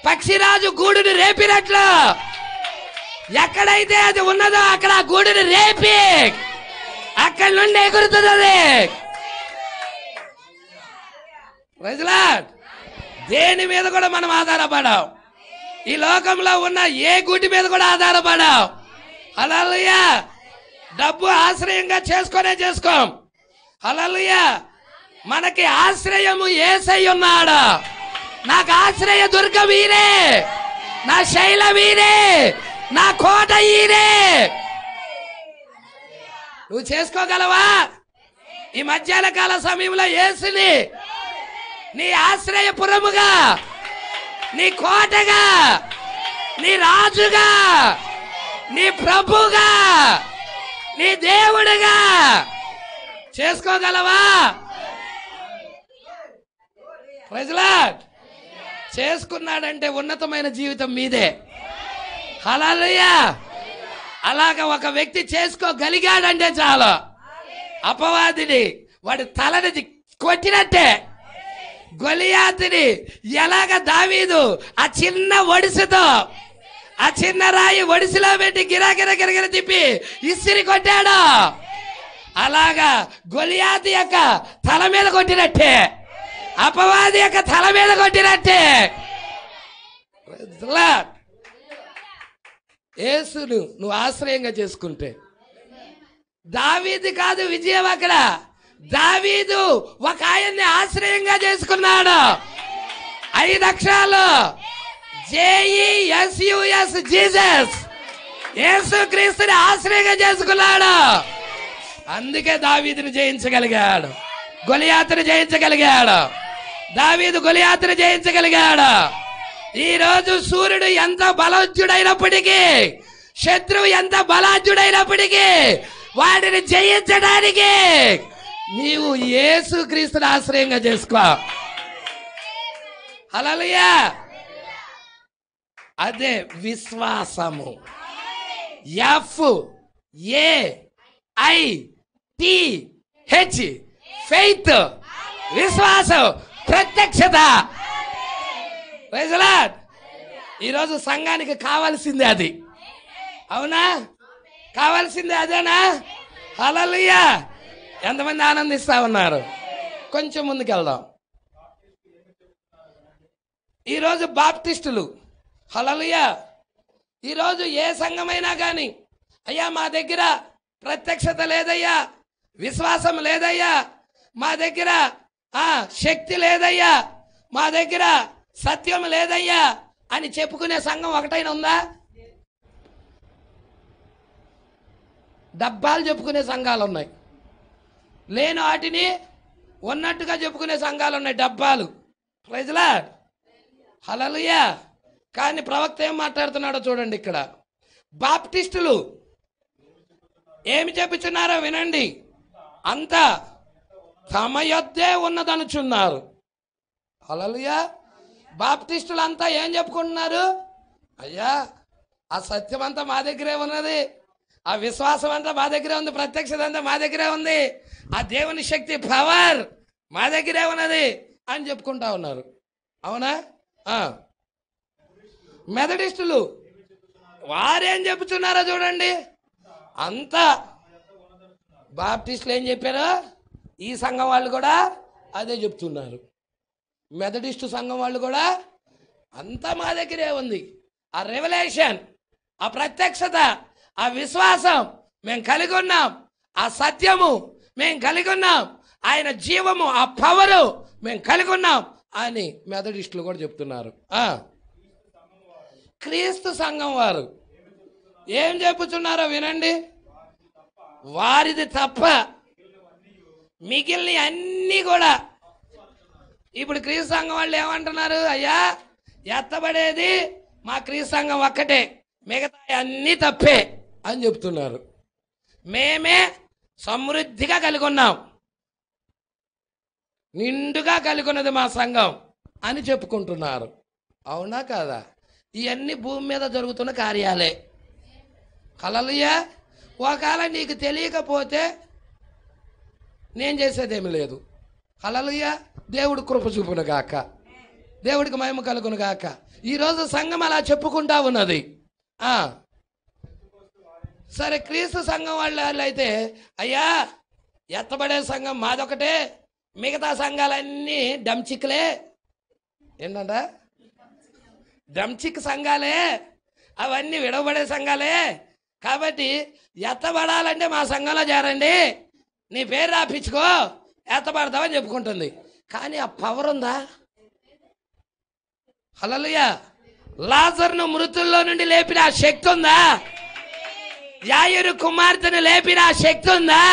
పక్షిరాజు గూడుని రేపినట్లు ఎక్కడైతే అది ఉన్నదో అక్కడ ఆ గూడుని రేపి అక్కడి నుండి ఎగురుతుంది అది. ప్రజలాడ్, దేని మీద కూడా మనం ఆధారపడాం. ఈ లోకంలో ఉన్న ఏ గూటి మీద కూడా ఆధారపడాం. హల్లెలూయా. డబ్బు ఆశ్రయంగా చేసుకోం. హల్లెలూయా. మనకి ఆశ్రయము యేసై ఉన్నాడు. నాకు ఆశ్రయ దుర్గం ఈయనే, నా శైలం ఈయనే, నా కోట ఈయనే. నువ్వు చేసుకోగలవా? ఈ మధ్యాహ్న కాల సమయంలో యేసుని నీ ఆశ్రయపురముగా, నీ కోటగా, నీ రాజుగా, నీ ప్రభుగా, నీ దేవుడుగా చేసుకోగలవా? ప్రైజ్ చేసుకున్నాడంటే ఉన్నతమైన జీవితం మీదే. హల్లెలూయా. అలాగా ఒక వ్యక్తి చేసుకోగలిగాడంటే చాలు, అపవాదిని వాడి తలని కొట్టినట్టే. గొలియాతుని ఎలాగ దావీదు ఆ చిన్న ఒడిసితో, ఆ చిన్న రాయి ఒడిసిలో పెట్టి గిరగిర తిప్పి ఇసిరి కొట్టాడు, అలాగా గొలియాతు యొక్క తల మీద కొట్టినట్టే, అపవాది యొక్క తల మీద కొట్టినట్టే. యేసును నువ్వు ఆశ్రయంగా చేసుకుంటే, దావీదు కాదు విజయం అక్కడ, దావీదు ఒక ఆయన్ని ఆశ్రయంగా చేసుకున్నాడు. 5 అక్షరాలు JESUS, జీసస్, యేసు క్రీస్తుని ఆశ్రయంగా చేసుకున్నాడు. అందుకే దావీదుని జయించగలిగాడు, గొలియాతుని జయించగలిగాడు. దావీదు గొలియాతుని జయించగలిగాడు. ఈ రోజు సూర్యుడు ఎంత బలవంతుడైనప్పటికీ, శత్రువు ఎంత బలాఢ్యుడైనప్పటికీ వాడిని జయించడానికి నీవు యేసు క్రీస్తుని ఆశ్రయంగా చేసుకో. హల్లెలూయా. అదే విశ్వాసము. FAITH, ఫెయిత్, విశ్వాసం, ప్రత్యక్షత. Praise the Lord. ఈరోజు సంఘానికి కావాల్సిందే అది. అవునా? కావాల్సిందే అదేనా? హల్లెలూయా. ఎంతమంది ఆనందిస్తా ఉన్నారు? కొంచెం ముందుకెళ్దాం. ఈరోజు బాప్టిస్టులు, హల్లెలూయా, ఈరోజు ఏ సంఘమైనా కానీ, అయ్యా మా దగ్గర ప్రత్యక్షత లేదయ్యా, విశ్వాసం లేదయ్యా, మా దగ్గర శక్తి లేదయ్యా, మా దగ్గర సత్యం లేదయ్యా అని చెప్పుకునే సంఘం ఒకటైనా ఉందా? డబ్బాలు చెప్పుకునే సంఘాలు ఉన్నాయి, లేని వాటిని ఉన్నట్టుగా చెప్పుకునే సంఘాలు ఉన్నాయి, డబ్బాలు. Praise the Lord. హల్లెలూయా. కానీ ప్రవక్త ఏం మాట్లాడుతున్నాడో చూడండి. ఇక్కడ బాప్టిస్టులు ఏమి చెప్పుచున్నారో వినండి. అంతా తమ యొద్దే ఉన్నదనుచున్నారు. హల్లెలూయా. బాప్టిస్టులు అంతా ఏం చెప్పుకుంటున్నారు? అయ్యా ఆ సత్యం అంతా మా దగ్గరే ఉన్నది, ఆ విశ్వాసం అంతా మా దగ్గరే ఉంది, ప్రత్యక్షత అంతా మా దగ్గరే ఉంది, ఆ దేవుని శక్తి పవర్ మా దగ్గరే ఉన్నది అని చెప్పుకుంటా ఉన్నారు. అవునా? మెథడిస్టులు వారేం చెప్పుచున్నారో చూడండి. అంతా బాప్టిస్టులు ఏం చెప్పారో ఈ సంఘం వాళ్ళు కూడా అదే చెప్తున్నారు. మెథడిస్టు సంఘం వాళ్ళు కూడా అంతా మా దగ్గరే ఉంది, ఆ రెవల్యూషన్, ఆ ప్రత్యక్షత, ఆ విశ్వాసం మేము కలిగి ఉన్నాం, ఆ సత్యము మేము కలిగి ఉన్నాం, ఆయన జీవము, ఆ పవరు మేము కలిగి ఉన్నాం అని మెథడిస్టులు కూడా చెప్తున్నారు. క్రీస్తు సంఘం వారు ఏం చెప్పుచున్నారో వినండి. వారిది తప్ప మిగిలిన అన్నీ కూడా, ఇప్పుడు క్రీస్తు సంఘం వాళ్ళు ఏమంటున్నారు? అయ్యా ఎత్తబడేది మా క్రీస్తు సంఘం ఒక్కటే, మిగతా అన్నీ తప్పే అని చెప్తున్నారు. మేమే సమృద్ధిగా కలిగి ఉన్నాం, నిండుగా కలిగి ఉన్నది మా సంఘం అని చెప్పుకుంటున్నారు. అవునా కాదా? ఇవన్నీ భూమి మీద జరుగుతున్న కార్యాలే. హల్లెలూయా. ఒకవేళ నీకు తెలియకపోతే నేను చేసేదేమి లేదు. హల్లెలూయా. దేవుడు కృప చూపును గాక. దేవుడికి మహిమ కలుగును గాక. ఈరోజు సంఘం అలా చెప్పుకుంటా ఉన్నది. సరే, క్రీస్తు సంఘం వాళ్ళు అయితే, అయ్యా ఎత్తబడే సంఘం మాదొకటే, మిగతా సంఘాలన్నీ డంచిక్లే. ఏంటంట? డంచిక్ సంఘాలే, అవన్నీ విడవబడే సంఘాలే. కాబట్టి ఎత్తబడాలంటే మా సంఘంలో చేరండి, నీ పేరు రాపించుకో, ఎత్తబడతావని చెప్పుకుంటుంది. కానీ ఆ పవర్ ఉందా? హల్లెలూయా. లాజరును మృతుల్లో నుండి లేపిన ఆ శక్తి ఉందా? యాయిరు కుమార్తెను లేపిన ఆ శక్తి ఉందా?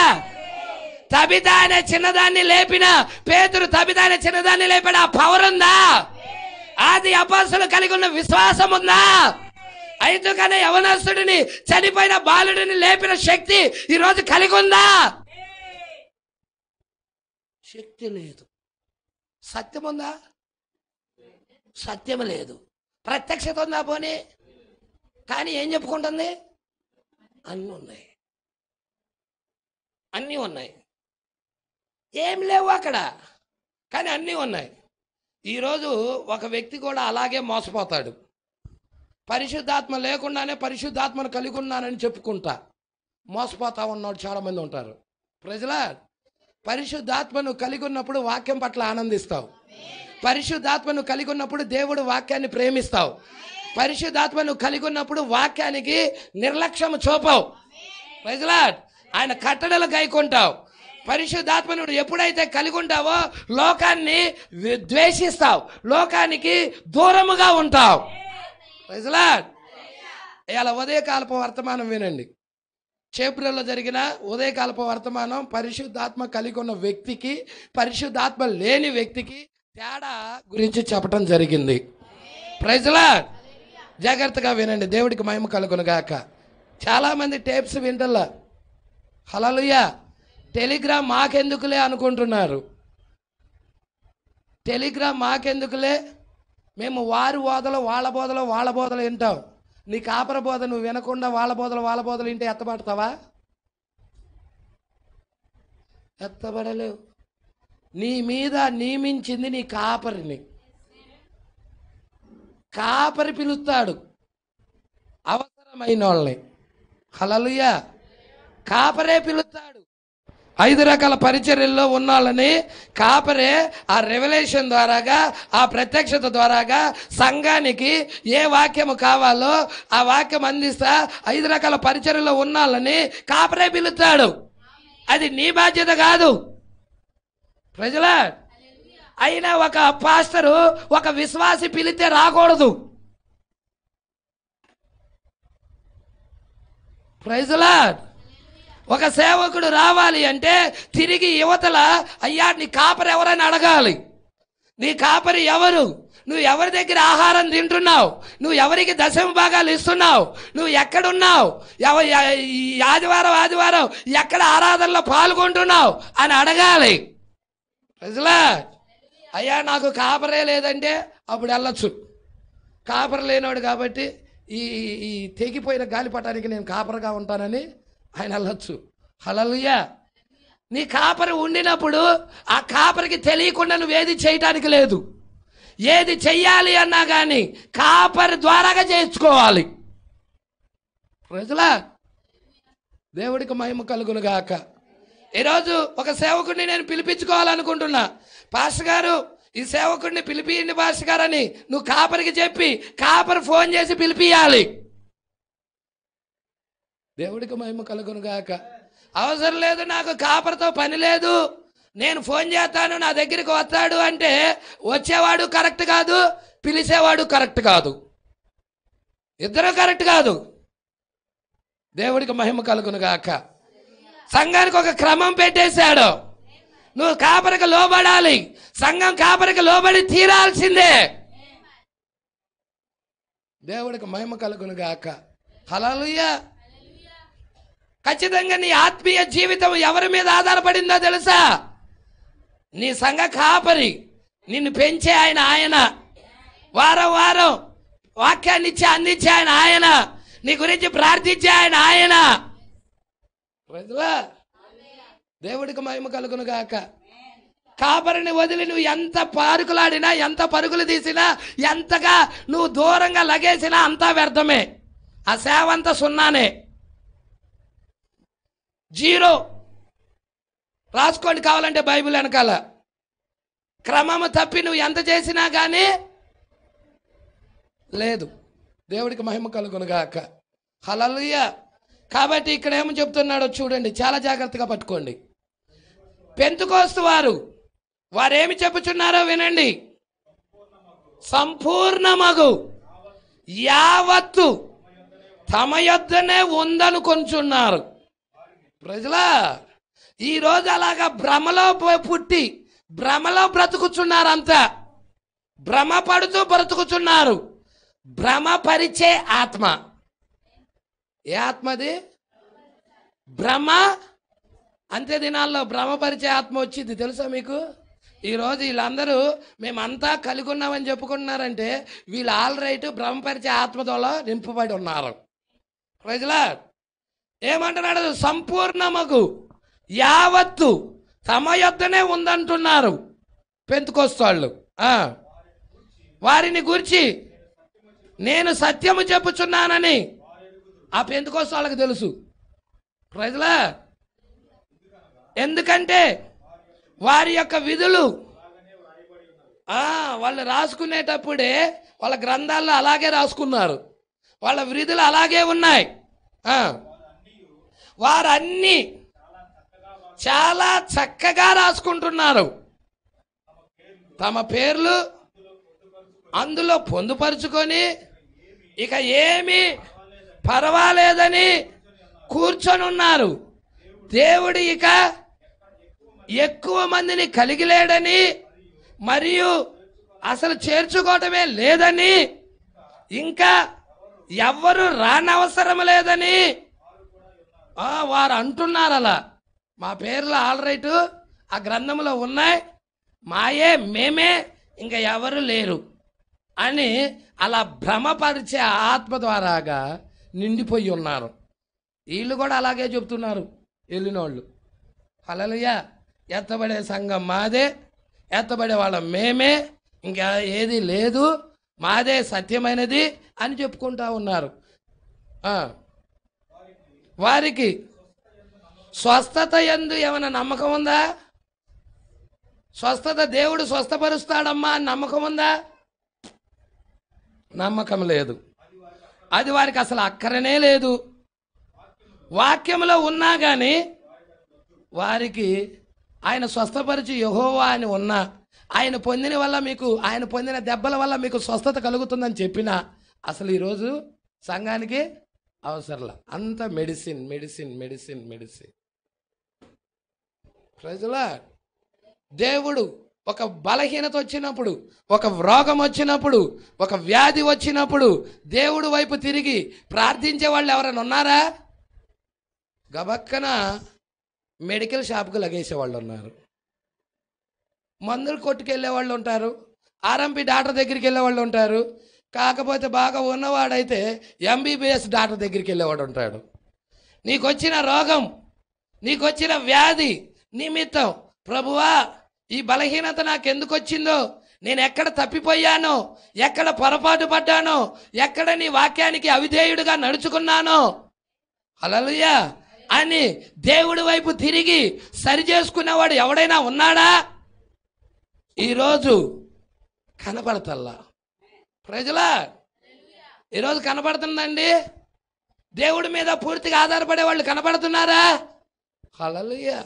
తబితా అనే చిన్నదాన్ని లేపిన పేతురు, తబితా అనే చిన్నదాన్ని లేపిన ఆ పవర్ ఉందా? ఆది అపోస్తలులు కలిగి ఉన్న విశ్వాసం ఉందా? ఐదుకనే యవనస్తుడిని, చనిపోయిన బాలుడిని లేపిన శక్తి ఈరోజు కలిగి ఉందా? శక్తి లేదు. సత్యం ఉందా? సత్యం లేదు. ప్రత్యక్షత ఉందా? పోనీ. కానీ ఏం చెప్పుకుంటుంది? అన్నీ ఉన్నాయి, అన్నీ ఉన్నాయి. ఏం లేవు అక్కడ, కానీ అన్నీ ఉన్నాయి. ఈరోజు ఒక వ్యక్తి కూడా అలాగే మోసపోతాడు. పరిశుద్ధాత్మ లేకుండానే పరిశుద్ధాత్మను కలిగి ఉన్నానని చెప్పుకుంటా మోసపోతా ఉన్నాడు చాలామంది ఉంటారు. ప్రజల పరిశుద్ధాత్మను కలిగి ఉన్నప్పుడు వాక్యం పట్ల ఆనందిస్తావు. పరిశుద్ధాత్మను కలిగి ఉన్నప్పుడు దేవుడు వాక్యాన్ని ప్రేమిస్తావు. పరిశుద్ధాత్మను కలిగి ఉన్నప్పుడు వాక్యానికి నిర్లక్ష్యం చూపవు. ప్రజల ఆయన కట్టడలు గైకుంటావు. పరిశుద్ధాత్మను ఎప్పుడైతే కలిగి ఉంటావో లోకాన్ని ద్వేషిస్తావు, లోకానికి దూరముగా ఉంటావు. ప్రజల ఇలా ఉదయకాలపు వర్తమానం వినండి. చేబ్రోలులో జరిగిన ఉదయకాలప వర్తమానం పరిశుద్ధాత్మ కలిగి ఉన్న వ్యక్తికి, పరిశుద్ధాత్మ లేని వ్యక్తికి తేడా గురించి చెప్పడం జరిగింది. Praise the Lord. జాగ్రత్తగా వినండి, దేవుడికి మహిమ కలుగును గాక. చాలామంది టేప్స్ వింటల్లా. హల్లెలూయా. టెలిగ్రామ్ మాకెందుకులే అనుకుంటున్నారు. టెలిగ్రామ్ మాకెందుకులే, మేము వారి బోధలు వాళ్ళ బోధలు వింటాం. నీ కాపర బోధ నువ్వు వినకుండా వాళ్ళ బోధలు వింటే ఎత్తబడతావా? ఎత్తబడలేవు. నీ మీద నియమించింది నీ కాపరిని. కాపరి పిలుస్తాడు అవసరమైన వాళ్ళని. హల్లెలూయా. కాపరే పిలుస్తాడు. 5 రకాల పరిచర్యల్లో ఉన్నాళ్ళని కాపరే ఆ రెవల్యూషన్ ద్వారాగా, ఆ ప్రత్యక్షత ద్వారాగా సంఘానికి ఏ వాక్యము కావాలో ఆ వాక్యం అందిస్తా 5 రకాల పరిచర్యల్లో ఉన్నాళ్ళని కాపరే పిలుస్తాడు. అది నీ బాధ్యత కాదు. ప్రజల అయినా ఒక పాస్టరు ఒక విశ్వాసి పిలితే రాకూడదు. Praise the Lord. ఒక సేవకుడు రావాలి అంటే తిరిగి యువతల, అయ్యా నీ కాపరి ఎవరని అడగాలి. నీ కాపరి ఎవరు? నువ్వు ఎవరి దగ్గర ఆహారం తింటున్నావు? నువ్వు ఎవరికి దశమ భాగాలు ఇస్తున్నావు? నువ్వు ఎక్కడున్నావు? ఆదివారం ఎక్కడ ఆరాధనలో పాల్గొంటున్నావు అని అడగాలి. ప్రజలా అయ్యా నాకు కాపరే లేదంటే అప్పుడు వెళ్ళొచ్చు. కాపర లేనివాడు కాబట్టి ఈ తెగిపోయిన గాలిపటానికి నేను కాపరగా ఉంటానని ఆయన వెళ్ళొచ్చు. హల్లెలూయా. నీ కాపరి ఉండినప్పుడు ఆ కాపరికి తెలియకుండా నువ్వేది చేయటానికి లేదు. ఏది చెయ్యాలి అన్నా కానీ కాపరి ద్వారాగా చేయించుకోవాలి. ప్రజలా దేవుడికి మహిమ కలుగును గాక. ఈరోజు ఒక సేవకుడిని నేను పిలిపించుకోవాలనుకుంటున్నా. పాస్టర్ గారు ఈ సేవకుడిని పిలిపియండి పాస్టర్ గారు అని నువ్వు కాపరికి చెప్పి కాపరి ఫోన్ చేసి పిలిపియాలి. దేవుడికి మహిమ కలుగును గాక. అవసరం లేదు, నాకు కాపరితో పని లేదు, నేను ఫోన్ చేస్తాను నా దగ్గరికి వస్తాడు అంటే వచ్చేవాడు కరెక్ట్ కాదు, పిలిచేవాడు కరెక్ట్ కాదు, ఇద్దరు కరెక్ట్ కాదు. దేవుడికి మహిమ కలుగును గాక. సంఘానికి ఒక క్రమం పెట్టేశాడు. నువ్వు కాపరికి లోబడాలి, సంఘం కాపరికి లోబడి తీరాల్సిందే. దేవుడికి మహిమ కలుగును గాక. హల్లెలూయా. ఖచ్చితంగా నీ ఆత్మీయ జీవితం ఎవరి మీద ఆధారపడిందో తెలుసా? నీ సంఘ కాపరి, నిన్ను పెంచే ఆయన, వారం వాక్యాన్ని ఇచ్చి అందించే ఆయన, నీ గురించి ప్రార్థించే ఆయన. ప్రజలా దేవుడికి మహిమ కలుగును గాక. కాపరిని వదిలి నువ్వు ఎంత పారుకులాడినా, ఎంత పరుగులు తీసినా, ఎంతగా నువ్వు దూరంగా లగేసినా అంతా వ్యర్థమే. ఆ సేవ అంతా సున్నానే, జీరో. రాసుకోండి కావాలంటే బైబిల్ వెనకాల. క్రమము తప్పి నువ్వు ఎంత చేసినా కానీ లేదు. దేవుడికి మహిమ కలుగునుగాక. హల్లెలూయా. కాబట్టి ఇక్కడ ఏమని చెప్తున్నాడో చూడండి, చాలా జాగ్రత్తగా పట్టుకోండి. పెంతెకోస్తు వారేమి చెప్పుచున్నారో వినండి. సంపూర్ణమగు యావత్తు తమ యొద్దనే ఉందనుకొంచున్నారు. ప్రజలా, ఈరోజు అలాగా భ్రమలో పుట్టి భ్రమలో బ్రతుకుచున్నారంతా. భ్రమ పడుతూ బ్రతుకుచున్నారు. భ్రమపరిచే ఆత్మ. ఏ ఆత్మది? భ్రమ. అంత్య దినాల్లో భ్రమపరిచే ఆత్మ వచ్చింది, తెలుసా మీకు? ఈరోజు వీళ్ళందరూ మేమంతా కలిగి ఉన్నామని చెప్పుకుంటున్నారంటే వీళ్ళు ఆల్రైట్ భ్రమపరిచే ఆత్మతో నింపబడి ఉన్నారు. ప్రజలా, ఏమంటున్నాడు? సంపూర్ణమగు యావత్తు తమ యొద్దనే ఉందంటున్నారు పెంతెకోస్తు. వారిని గురించి నేను సత్యము చెప్పుచున్నానని ఆ పెంతెకోస్తు వాళ్ళకి తెలుసు. ప్రజలా, ఎందుకంటే వారి యొక్క విధులు వాళ్ళు రాసుకునేటప్పుడే వాళ్ళ గ్రంథాల్లో అలాగే రాసుకున్నారు. వాళ్ళ విధులు అలాగే ఉన్నాయి. వారన్నీ చాలా చక్కగా రాసుకుంటున్నారు. తమ పేర్లు అందులో పొందుపరుచుకొని ఇక ఏమీ పర్వాలేదని కూర్చొని ఉన్నారు. దేవుడు ఇక ఎక్కువ మందిని కలిగి లేడని, మరియు అసలు చేర్చుకోవటమే లేదని, ఇంకా ఎవ్వరు రానవసరం లేదని వారు అంటున్నారు. అలా మా పేర్లు ఆల్రైట్ ఆ గ్రంథంలో ఉన్నాయి, మాయే మేమే, ఇంకా ఎవరు లేరు అని అలా భ్రమపరిచే ఆత్మ ద్వారాగా నిండిపోయి ఉన్నారు. వీళ్ళు కూడా అలాగే చెప్తున్నారు వెళ్ళినోళ్ళు. హల్లెలూయా. ఎత్తబడే సంఘం మాదే, ఎత్తబడే వాళ్ళం మేమే, ఇంకా ఏది లేదు, మాదే సత్యమైనది అని చెప్పుకుంటా ఉన్నారు. వారికి స్వస్థత యందు ఏమైనా నమ్మకం ఉందా? స్వస్థత దేవుడు స్వస్థపరుస్తాడమ్మా అని నమ్మకం ఉందా? నమ్మకం లేదు. అది వారికి అసలు అక్కరనే లేదు. వాక్యంలో ఉన్నా కానీ వారికి ఆయన స్వస్థపరిచి యెహోవా అని ఉన్నా, ఆయన పొందిన వల్ల మీకు, ఆయన పొందిన దెబ్బల వల్ల మీకు స్వస్థత కలుగుతుందని చెప్పినా అసలు ఈరోజు సంఘానికి అవసరంలా. అంత మెడిసిన్ మెడిసిన్ మెడిసిన్ మెడిసిన్. ప్రజలా, దేవుడు ఒక బలహీనత వచ్చినప్పుడు, ఒక రోగం వచ్చినప్పుడు, ఒక వ్యాధి వచ్చినప్పుడు దేవుడు వైపు తిరిగి ప్రార్థించే వాళ్ళు ఎవరైనా ఉన్నారా? గబక్కన మెడికల్ షాప్కి లగేసే వాళ్ళు ఉన్నారు, మందులు కొట్టుకెళ్ళే వాళ్ళు ఉంటారు, ఆర్ఎంపీ డాక్టర్ దగ్గరికి వెళ్ళే వాళ్ళు ఉంటారు. కాకపోతే బాగా ఉన్నవాడైతే ఎంబీబీఎస్ డాక్టర్ దగ్గరికి వెళ్ళేవాడు ఉంటాడు. నీకు వచ్చిన రోగం, నీకు వచ్చిన వ్యాధి నిమిత్తం, ప్రభువా ఈ బలహీనత నాకు ఎందుకు వచ్చిందో, నేను ఎక్కడ తప్పిపోయానో, ఎక్కడ పొరపాటు పడ్డానో, ఎక్కడ నీ వాక్యానికి అవిధేయుడిగా నడుచుకున్నానో, హల్లెలూయా అని దేవుడి వైపు తిరిగి సరి చేసుకునేవాడు ఎవడైనా ఉన్నాడా? ఈరోజు కనపడతల్లా. ప్రజలా, ఈరోజు కనపడుతుందండి? దేవుడి మీద పూర్తిగా ఆధారపడే వాళ్ళు కనపడుతున్నారా? హల్లెలూయా.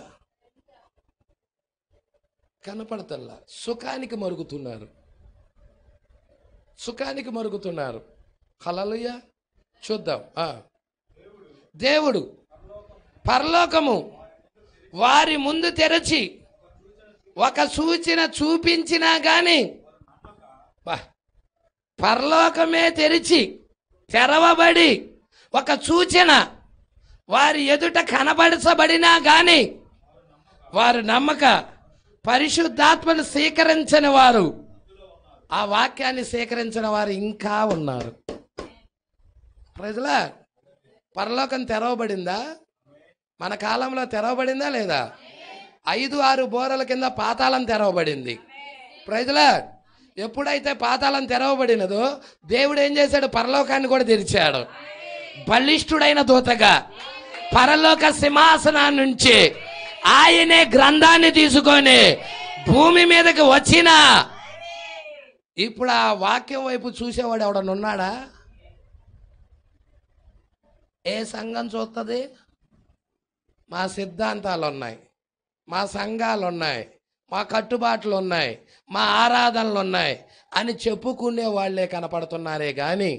కనపడతల్లా. సుఖానికి మరుగుతున్నారు, సుఖానికి మరుగుతున్నారు. హల్లెలూయా. చూద్దాం. దేవుడు పరలోకము వారి ముందు తెరచి ఒక సూచన చూపించినా కానీ, పరలోకమే తెరవబడి ఒక సూచన వారి ఎదుట కనబరచబడినా కానీ వారు నమ్మక పరిశుద్ధాత్మను స్వీకరించని వారు, ఆ వాక్యాన్ని స్వీకరించిన వారు ఇంకా ఉన్నారు. ప్రజలా, పరలోకం తెరవబడిందా? మన కాలంలో తెరవబడిందా లేదా? 5-6 బోరల కింద పాతాళం తెరవబడింది. ప్రజలా ఎప్పుడైతే పాతాళం తెరవబడినదో దేవుడు ఏం చేశాడు? పరలోకాన్ని కూడా తెరిచాడు. బలిష్ఠుడైన దూతగా పరలోక సింహాసనాన్ని నుంచి ఆయనే గ్రంథాన్ని తీసుకొని భూమి మీదకి వచ్చిన ఇప్పుడు ఆ వాక్యం వైపు చూసేవాడు ఎవడన్నా ఉన్నాడా? ఏ సంఘం చూస్తుంది? మా సిద్ధాంతాలు ఉన్నాయి, మా సంఘాలు ఉన్నాయి, మా కట్టుబాట్లు ఉన్నాయి, మా ఆరాధనలు ఉన్నాయి అని చెప్పుకునే వాళ్ళే కనపడుతున్నారే కానీ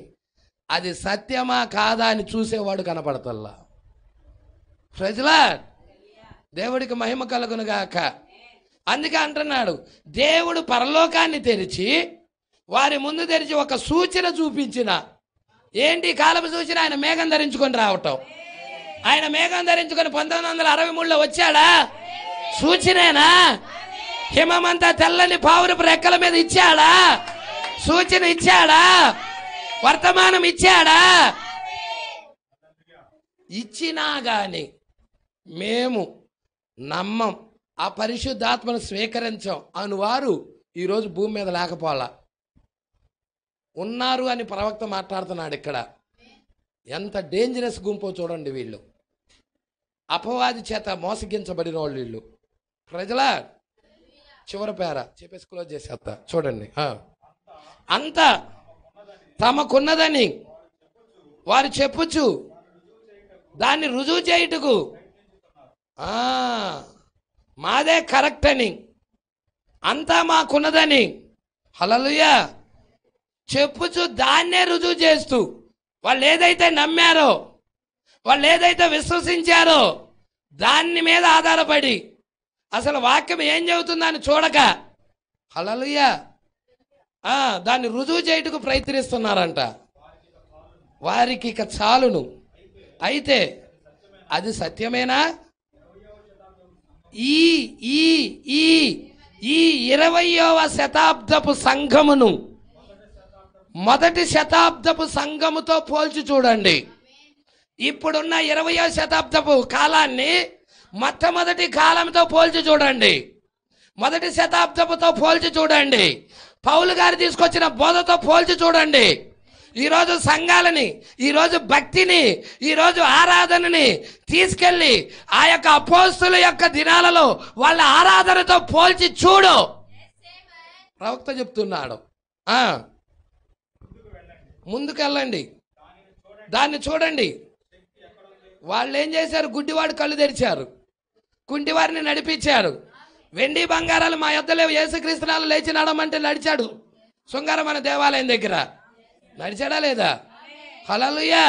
అది సత్యమా కాదా అని చూసేవాడు కనపడతల్లా. ప్రజలా దేవుడికి మహిమ కలుగును గాక. అందుకే అంటున్నాడు, దేవుడు పరలోకాన్ని తెరిచి వారి ముందు తెరిచి ఒక సూచన చూపించిన. ఏంటి కాలపు సూచన? ఆయన మేఘం ధరించుకొని రావటం. ఆయన మేఘం ధరించుకొని 1963లో వచ్చాడా? సూచనేనా? హిమమంతా తెల్లని పావురపు రెక్కల మీద ఇచ్చాడా? సూచన ఇచ్చాడా? వర్తమానం ఇచ్చాడా? ఇచ్చినా గాని మేము నమ్మం, ఆ పరిశుద్ధాత్మను స్వీకరించాం అనువారు ఈరోజు భూమి మీద లేకపోలా ఉన్నారు అని ప్రవక్త మాట్లాడుతున్నాడు. ఇక్కడ ఎంత డేంజరస్ గుంపో చూడండి. వీళ్ళు అపవాది చేత మోసగించబడిన వాళ్ళు వీళ్ళు. ప్రజలా చివరి పేర చెప్పేసి క్లోజ్ చేసేస్తా చూడండి. అంత తమకున్నదని వారు చెప్పుచు దాన్ని రుజువు చేయుటకు మాదే కరెక్ట్ అని, అంతా మాకున్నదని హల్లెలూయా చెప్పుచు దాన్నే రుజువు చేస్తూ వాళ్ళు ఏదైతే నమ్మారో, వాళ్ళు ఏదైతే విశ్వసించారో దాని మీద ఆధారపడి అసలు వాక్యం ఏం చెబుతుందని చూడక హల్లెలూయా దాన్ని రుజువు చేయుటకు ప్రయత్నిస్తున్నారంట. వారికి ఇక చాలును. అయితే అది సత్యమేనా? ఈ ఈ ఈ ఈ 20వ శతాబ్దపు సంఘమును మొదటి శతాబ్దపు సంఘముతో పోల్చి చూడండి. ఇప్పుడున్న 20వ శతాబ్దపు కాలాన్ని మొట్టమొదటి కాలంతో పోల్చి చూడండి. మొదటి శతాబ్దపుతో పోల్చి చూడండి. పౌలు గారు తీసుకొచ్చిన బోధతో పోల్చి చూడండి. ఈరోజు సంఘాలని, ఈరోజు భక్తిని, ఈరోజు ఆరాధనని తీసుకెళ్ళి ఆ యొక్క అపోస్తుల యొక్క దినాలలో వాళ్ళ ఆరాధనతో పోల్చి చూడు. ప్రవక్త చెప్తున్నాడు, ముందుకెళ్ళండి, దాన్ని చూడండి. వాళ్ళు ఏం చేశారు? గుడ్డివాడు కళ్ళు తెరిచారు, కుంటివారిని నడిపించారు. వెండి బంగారాలు మా యొద్ద లేవు, యేసుక్రీస్తునాలు లేచి నడమంటే నడిచాడు. శృంగారం మన దేవాలయం దగ్గర నడిచాడా లేదా? హల్లెలూయా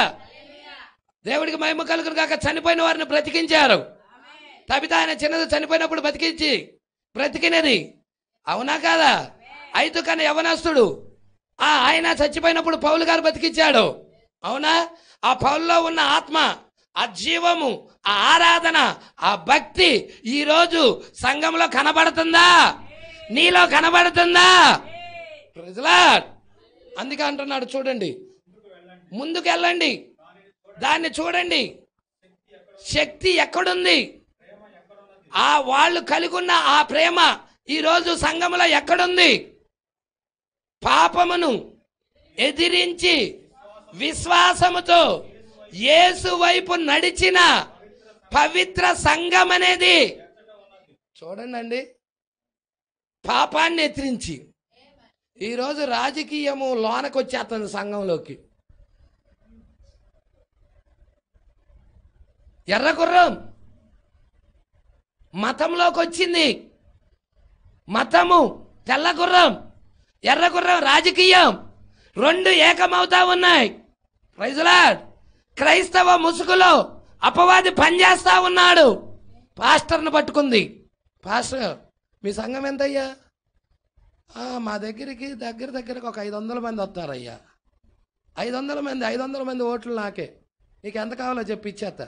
దేవుడికి మహిమ కలుగును గాక. చనిపోయిన వారిని బ్రతికించారు. తబిత ఆయన చిన్నది చనిపోయినప్పుడు బ్రతికినది అవునా కాదా? ఐదు కన్నా యవనస్తుడు ఆయన చచ్చిపోయినప్పుడు పౌలు గారు బతికించాడు అవునా? ఆ పౌల్లో ఉన్న ఆత్మ, ఆ జీవము, ఆ ఆరాధన, ఆ భక్తి ఈరోజు సంఘంలో కనబడుతుందా? నీలో కనబడుతుందా? Praise Lord. అందుకే అంటున్నాడు చూడండి, ముందుకు వెళ్ళండి, దాన్ని చూడండి. శక్తి ఎక్కడుంది? ఆ వాళ్ళు కలిగి ఉన్న ఆ ప్రేమ ఈరోజు సంఘంలో ఎక్కడుంది? పాపమును ఎదిరించి విశ్వాసముతో యేసు వైపు నడిచిన పవిత్ర సంఘం అనేది చూడండి. పాపాన్ని ఎత్తిరించి ఈరోజు రాజకీయము లోనకు వచ్చేస్తుంది సంఘంలోకి. ఎర్రగుర్రం మతంలోకి వచ్చింది. మతము తెల్లగుర్రం, ఎర్రగుర్రం రాజకీయం, రెండు ఏకమవుతా ఉన్నాయి. Praise Lord. క్రైస్తవ ముసుగులో అపవాది పనిచేస్తా ఉన్నాడు. పాస్టర్ని పట్టుకుంది. పాస్టర్ మీ సంఘం ఎంతయ్యా? మా దగ్గరికి దగ్గరకు ఒక 500 మంది వస్తారయ్యా. 500 మంది ఓట్లు నాకే, నీకు ఎంత కావాలో చెప్పి ఇచ్చేత.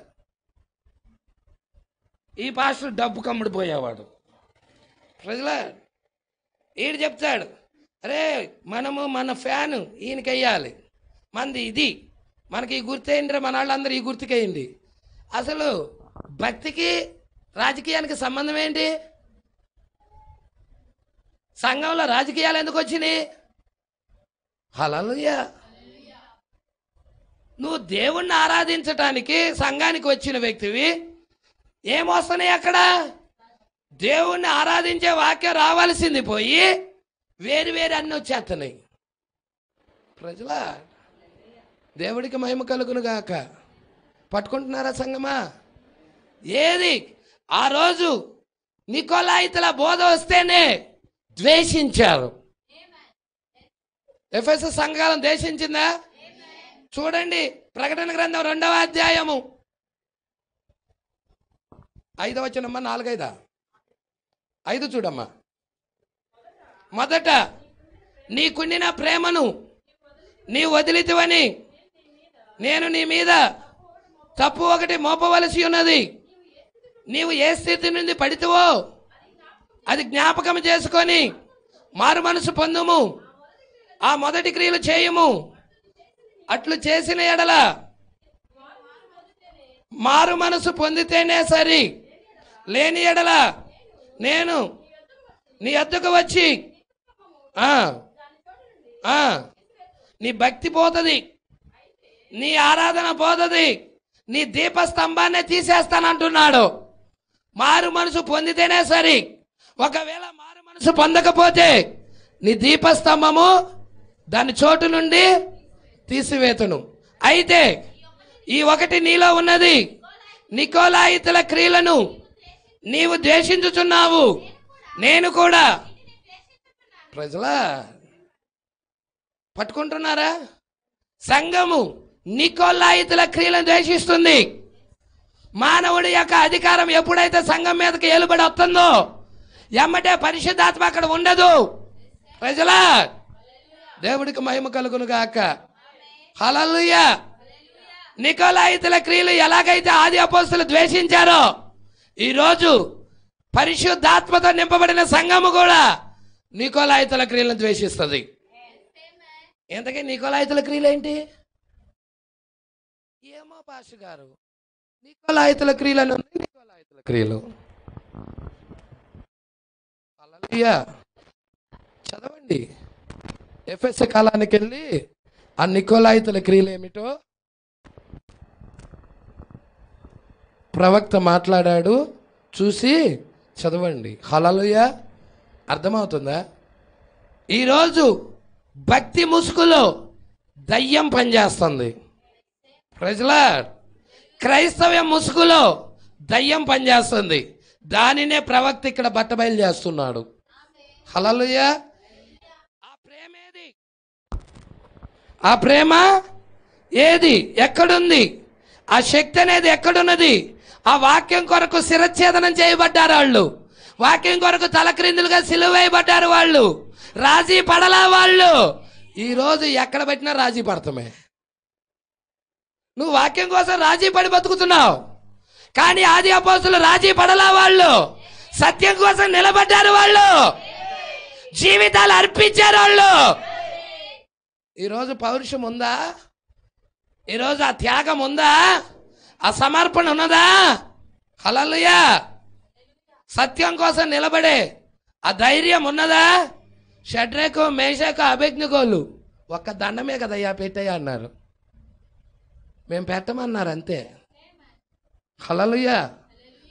ఈ పాస్టర్ డబ్బు కమ్ముడు పోయేవాడు. ప్రజల ఈడు చెప్తాడు, అరే మనము మన ఫ్యాను ఈయనకి వెయ్యాలి, మంది ఇది, మనకి ఈ గుర్తేయండి, మన వాళ్ళందరూ ఈ గుర్తుకేయండి. అసలు భక్తికి రాజకీయానికి సంబంధం ఏంటి? సంఘంలో రాజకీయాలు ఎందుకు వచ్చినాయి? హల్లెలూయా. నువ్వు దేవుణ్ణి ఆరాధించటానికి సంఘానికి వచ్చిన వ్యక్తివి, ఏమొస్తున్నాయి అక్కడ? దేవుణ్ణి ఆరాధించే వాక్యం రావాల్సింది పోయి వేరు వేరు అన్నీ వచ్చేస్తున్నాయి. ప్రజల దేవుడికి మహిమ కలుగును గాక. పట్టుకుంటున్నారా సంగమా? ఏది ఆ రోజు నికోలాయితుల బోధ వస్తేనే ద్వేషించారు. ఎఫెసు సంఘాలను ద్వేషించిందా? చూడండి, ప్రకటన గ్రంథం 2వ అధ్యాయము 5వ వచనమ్మా, 4, 5 చూడమ్మా. మొదట నీకుండిన ప్రేమను నీ వదిలితివని నేను నీ మీద తప్పు ఒకటి మోపవలసి ఉన్నది. నీవు ఏ స్థితి నుండి పడితివో అది జ్ఞాపకం చేసుకొని మారు మనసు పొందుము, ఆ మొదటి క్రియలు చేయుము. అట్లు చేసిన ఎడల మారు మనసు పొందితేనే సరి, లేని ఎడల నేను నీ వద్దకు వచ్చి నీ భక్తి పోతుంది, నీ ఆరాధన పోతుంది, నీ దీపస్తంభాన్ని తీసేస్తానంటున్నాడు. మారు మనసు పొందితేనే సరి. ఒకవేళ మారు మనసు పొందకపోతే నీ దీపస్తంభము దాని చోటు నుండి తీసివేతును. అయితే ఈ ఒకటి నీలో ఉన్నది, నికోలాయితుల క్రియలను నీవు ద్వేషించుచున్నావు, నేను కూడా. ప్రజలా పట్టుకుంటున్నారా? సంఘము నికోలాయితుల క్రియలను ద్వేషిస్తుంది. మానవుడి యొక్క అధికారం ఎప్పుడైతే సంఘం మీదకి ఏలుబడి వస్తుందో ఎమ్మటే పరిశుద్ధాత్మ అక్కడ ఉండదు. ప్రజలా దేవుడికి మహిమ కలుగును గాక. హల్లెలూయా. నికోలాయితుల క్రియలు ఎలాగైతే ఆది అపోస్తలులు ద్వేషించారో, ఈరోజు పరిశుద్ధాత్మతో నింపబడిన సంఘము కూడా నికోలాయితుల క్రియలను ద్వేషిస్తుంది. ఎంతకీ నికోలాయితుల క్రియలు ఏంటి? ఏమో పాష గారు, నికోలాయితుల క్రియలను నికోలాయితుల క్రియలు. హల్లెలూయా. చదవండి, ఎఫెసు కాలానికి వెళ్ళి ఆ నికోలాయితుల క్రియలు ఏమిటో ప్రవక్త మాట్లాడాడు, చూసి చదవండి. హల్లెలూయా. అర్థమవుతుందా? ఈరోజు భక్తి ముసుగులో దయ్యం పనిచేస్తుంది. ప్రజలా క్రైస్తవ్య ముసుగులో దయ్యం పనిచేస్తుంది. దానినే ప్రవక్త ఇక్కడ బట్టబయలు చేస్తున్నాడు. హల్లెలూయా. ఆ ప్రేమ ఏది? ఆ ప్రేమ ఏది? ఎక్కడుంది? ఆ శక్తి అనేది ఎక్కడున్నది? ఆ వాక్యం కొరకు శిరచ్ఛేదనం చేయబడ్డారు వాళ్ళు. వాక్యం కొరకు తలక్రిందులుగా సిలువ వేయబడ్డారు వాళ్ళు. రాజీ పడలా వాళ్ళు. ఈరోజు ఎక్కడ పెట్టినా రాజీ పడతామే. నువ్వు వాక్యం కోసం రాజీ పడి బతుకుతున్నావు, కానీ ఆది అపోస్తలులు రాజీ పడలా వాళ్ళు. సత్యం కోసం నిలబడ్డారు వాళ్ళు, జీవితాలు అర్పించారు వాళ్ళు. ఈరోజు పౌరుషం ఉందా? ఈరోజు ఆ త్యాగం ఉందా? ఆ సమర్పణ ఉన్నదా? హల్లెలూయా. సత్యం కోసం నిలబడే ఆ ధైర్యం ఉన్నదా? షడ్రకు, మేషకు, అబేద్నెగోలు ఒక్క దండమే కదయ్యా పెట్టయ్యా అన్నారు. మేము పెట్టమన్నారు అంతే. హల్లెలూయా.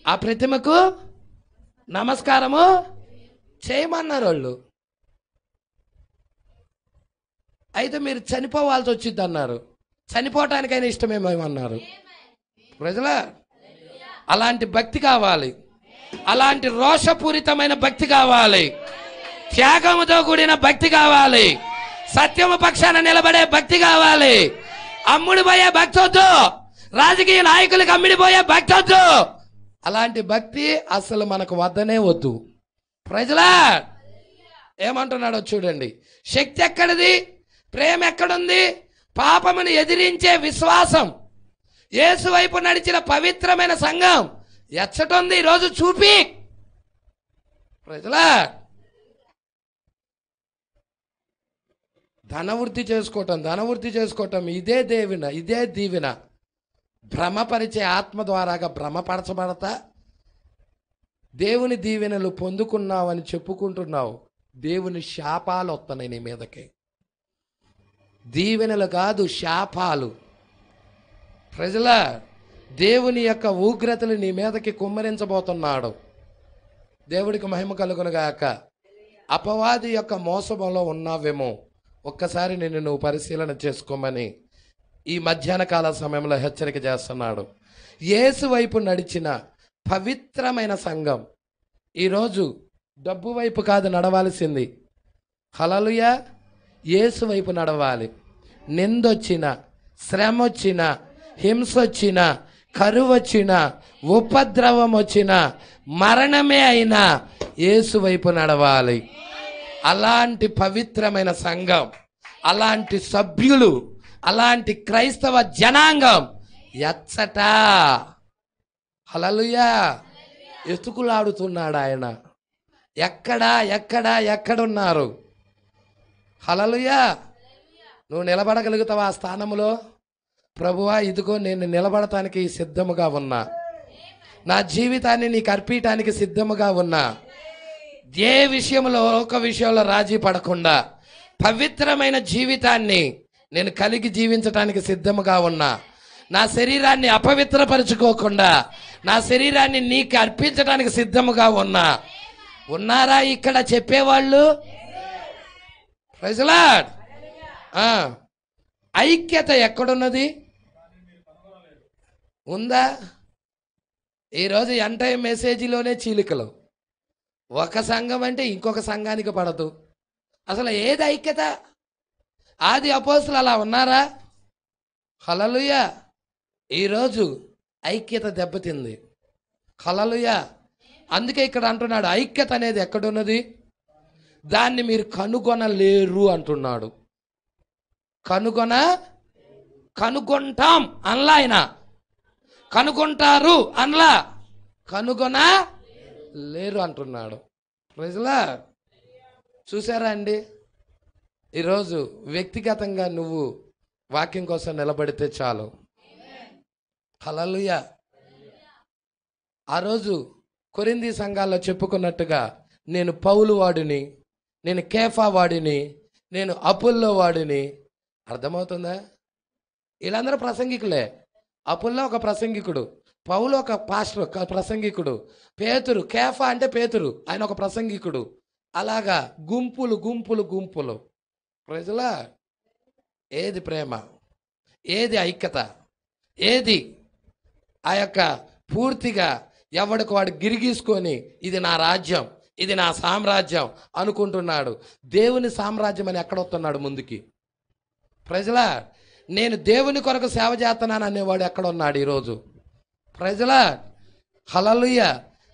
ఆ ప్రతిమకు నమస్కారము చేయమన్నారు వాళ్ళు. అయితే మీరు చనిపోవాల్సి వచ్చింది అన్నారు. చనిపోవటానికైనా ఇష్టమేమన్నారు. ప్రజలా అలాంటి భక్తి కావాలి, అలాంటి రోషపూరితమైన భక్తి కావాలి, త్యాగముతో కూడిన భక్తి కావాలి, సత్యము పక్షాన నిలబడే భక్తి కావాలి. అమ్ముడిపోయే భక్తి వద్దు, రాజకీయ నాయకులకు అమ్ముడిపోయే భక్తి వద్దు. అలాంటి భక్తి అసలు మనకు వద్దనే వద్దు. ప్రజలా ఏమంటున్నాడో చూడండి. శక్తి ఎక్కడిది? ప్రేమ ఎక్కడుంది? పాపమును ఎదిరించే విశ్వాసం, యేసు వైపు నడిచిన పవిత్రమైన సంఘం ఎచ్చటుంది ఈరోజు చూపి. ప్రజలా ధనవృద్ధి చేసుకోవటం ఇదే దీవెన. భ్రమపరిచే ఆత్మ ద్వారాగా భ్రమపరచబడతా దేవుని దీవెనలు పొందుకున్నావని చెప్పుకుంటున్నావు, దేవుని శాపాలు వస్తున్నాయి నీ మీదకి. దీవెనలు కాదు, శాపాలు. ప్రజల దేవుని యొక్క ఉగ్రతలు నీ మీదకి కుమ్మరించబోతున్నాడు. దేవుడికి మహిమ కలుగునుగాక. అపవాది యొక్క మోసంలో ఉన్నావేమో, ఒక్కసారి నిన్ను నువ్వు పరిశీలన చేసుకోమని ఈ మధ్యాహ్న కాల సమయంలో హెచ్చరిక చేస్తున్నాడు. యేసు వైపు నడిచిన పవిత్రమైన సంఘం ఈరోజు డబ్బు వైపు కాదు నడవాల్సింది. హల్లెలూయా. యేసు వైపు నడవాలి. నిందొచ్చిన, శ్రమ వచ్చిన, హింస వచ్చిన, కరువు వచ్చిన, ఉపద్రవం వచ్చిన, మరణమే అయినా యేసు వైపు నడవాలి. అలాంటి పవిత్రమైన సంఘం, అలాంటి సభ్యులు, అలాంటి క్రైస్తవ జనాంగం ఎచ్చట హల్లెలూయా ఎతుకులాడుతున్నాడు ఆయన. ఎక్కడున్నారు? హల్లెలూయా. నువ్వు నిలబడగలుగుతావా ఆ స్థానంలో? ప్రభువా, ఇదిగో నేను నిలబడటానికి సిద్ధముగా ఉన్నా, నా జీవితాన్ని నీకు అర్పించడానికి సిద్ధముగా ఉన్నా. ఏ విషయంలో, ఒక విషయంలో రాజీ పడకుండా పవిత్రమైన జీవితాన్ని నేను కలిగి జీవించటానికి సిద్ధముగా ఉన్నా. నా శరీరాన్ని అపవిత్రపరచుకోకుండా నా శరీరాన్ని నీకు అర్పించడానికి సిద్ధముగా ఉన్నా. ఉన్నారా ఇక్కడ చెప్పేవాళ్ళు? Praise the Lord. ఐక్యత ఎక్కడున్నది? ఉందా? ఈరోజు ఎంటైర్ మెసేజీలోనే చీలికలు. ఒక సంఘం అంటే ఇంకొక సంఘానికి పడదు. అసలు ఏది ఐక్యత? ఆది అపోస్తులు అలా ఉన్నారా? హల్లెలూయా. ఈరోజు ఐక్యత దెబ్బతింది. హల్లెలూయా. అందుకే ఇక్కడ అంటున్నాడు, ఐక్యత అనేది ఎక్కడున్నది? దాన్ని మీరు కనుగొనలేరు అంటున్నాడు. కనుగొంటాం అనలా ఆయన, కనుగొంటారు అనలా, కనుగొనలేరు అంటున్నాడు. Praise the Lord. చూసారా అండి? ఈరోజు వ్యక్తిగతంగా నువ్వు వాక్యం కోసం నిలబడితే చాలు. హల్లెలూయా. ఆ రోజు కొరింథీ సంఘాల్లో చెప్పుకున్నట్టుగా, నేను పౌలు వాడిని, నేను కేఫా వాడిని, నేను అపుల్లో వాడిని. అర్థమవుతుందా? వీళ్ళందరూ ప్రసంగికులే. అపుల్లో ఒక ప్రసంగికుడు, పౌలు ఒక పాస్టర్, ఒక ప్రసంగికుడు, పేతురు, కేఫా అంటే పేతురు, ఆయన ఒక ప్రసంగికుడు. అలాగా గుంపులు గుంపులు గుంపులు. Praise the Lord. ఏది ప్రేమ? ఏది ఐక్యత? ఏది ఆ యొక్క పూర్తిగా ఎవడికి వాడు గిరిగీసుకొని ఇది నా రాజ్యం, ఇది నా సామ్రాజ్యం అనుకుంటున్నాడు. దేవుని సామ్రాజ్యం అని ఎక్కడొస్తున్నాడు ముందుకి? Praise the Lord. నేను దేవుని కొరకు సేవ చేస్తున్నాను అనేవాడు ఎక్కడ ఉన్నాడు ఈరోజు? Praise the Lord. హల్లెలూయా.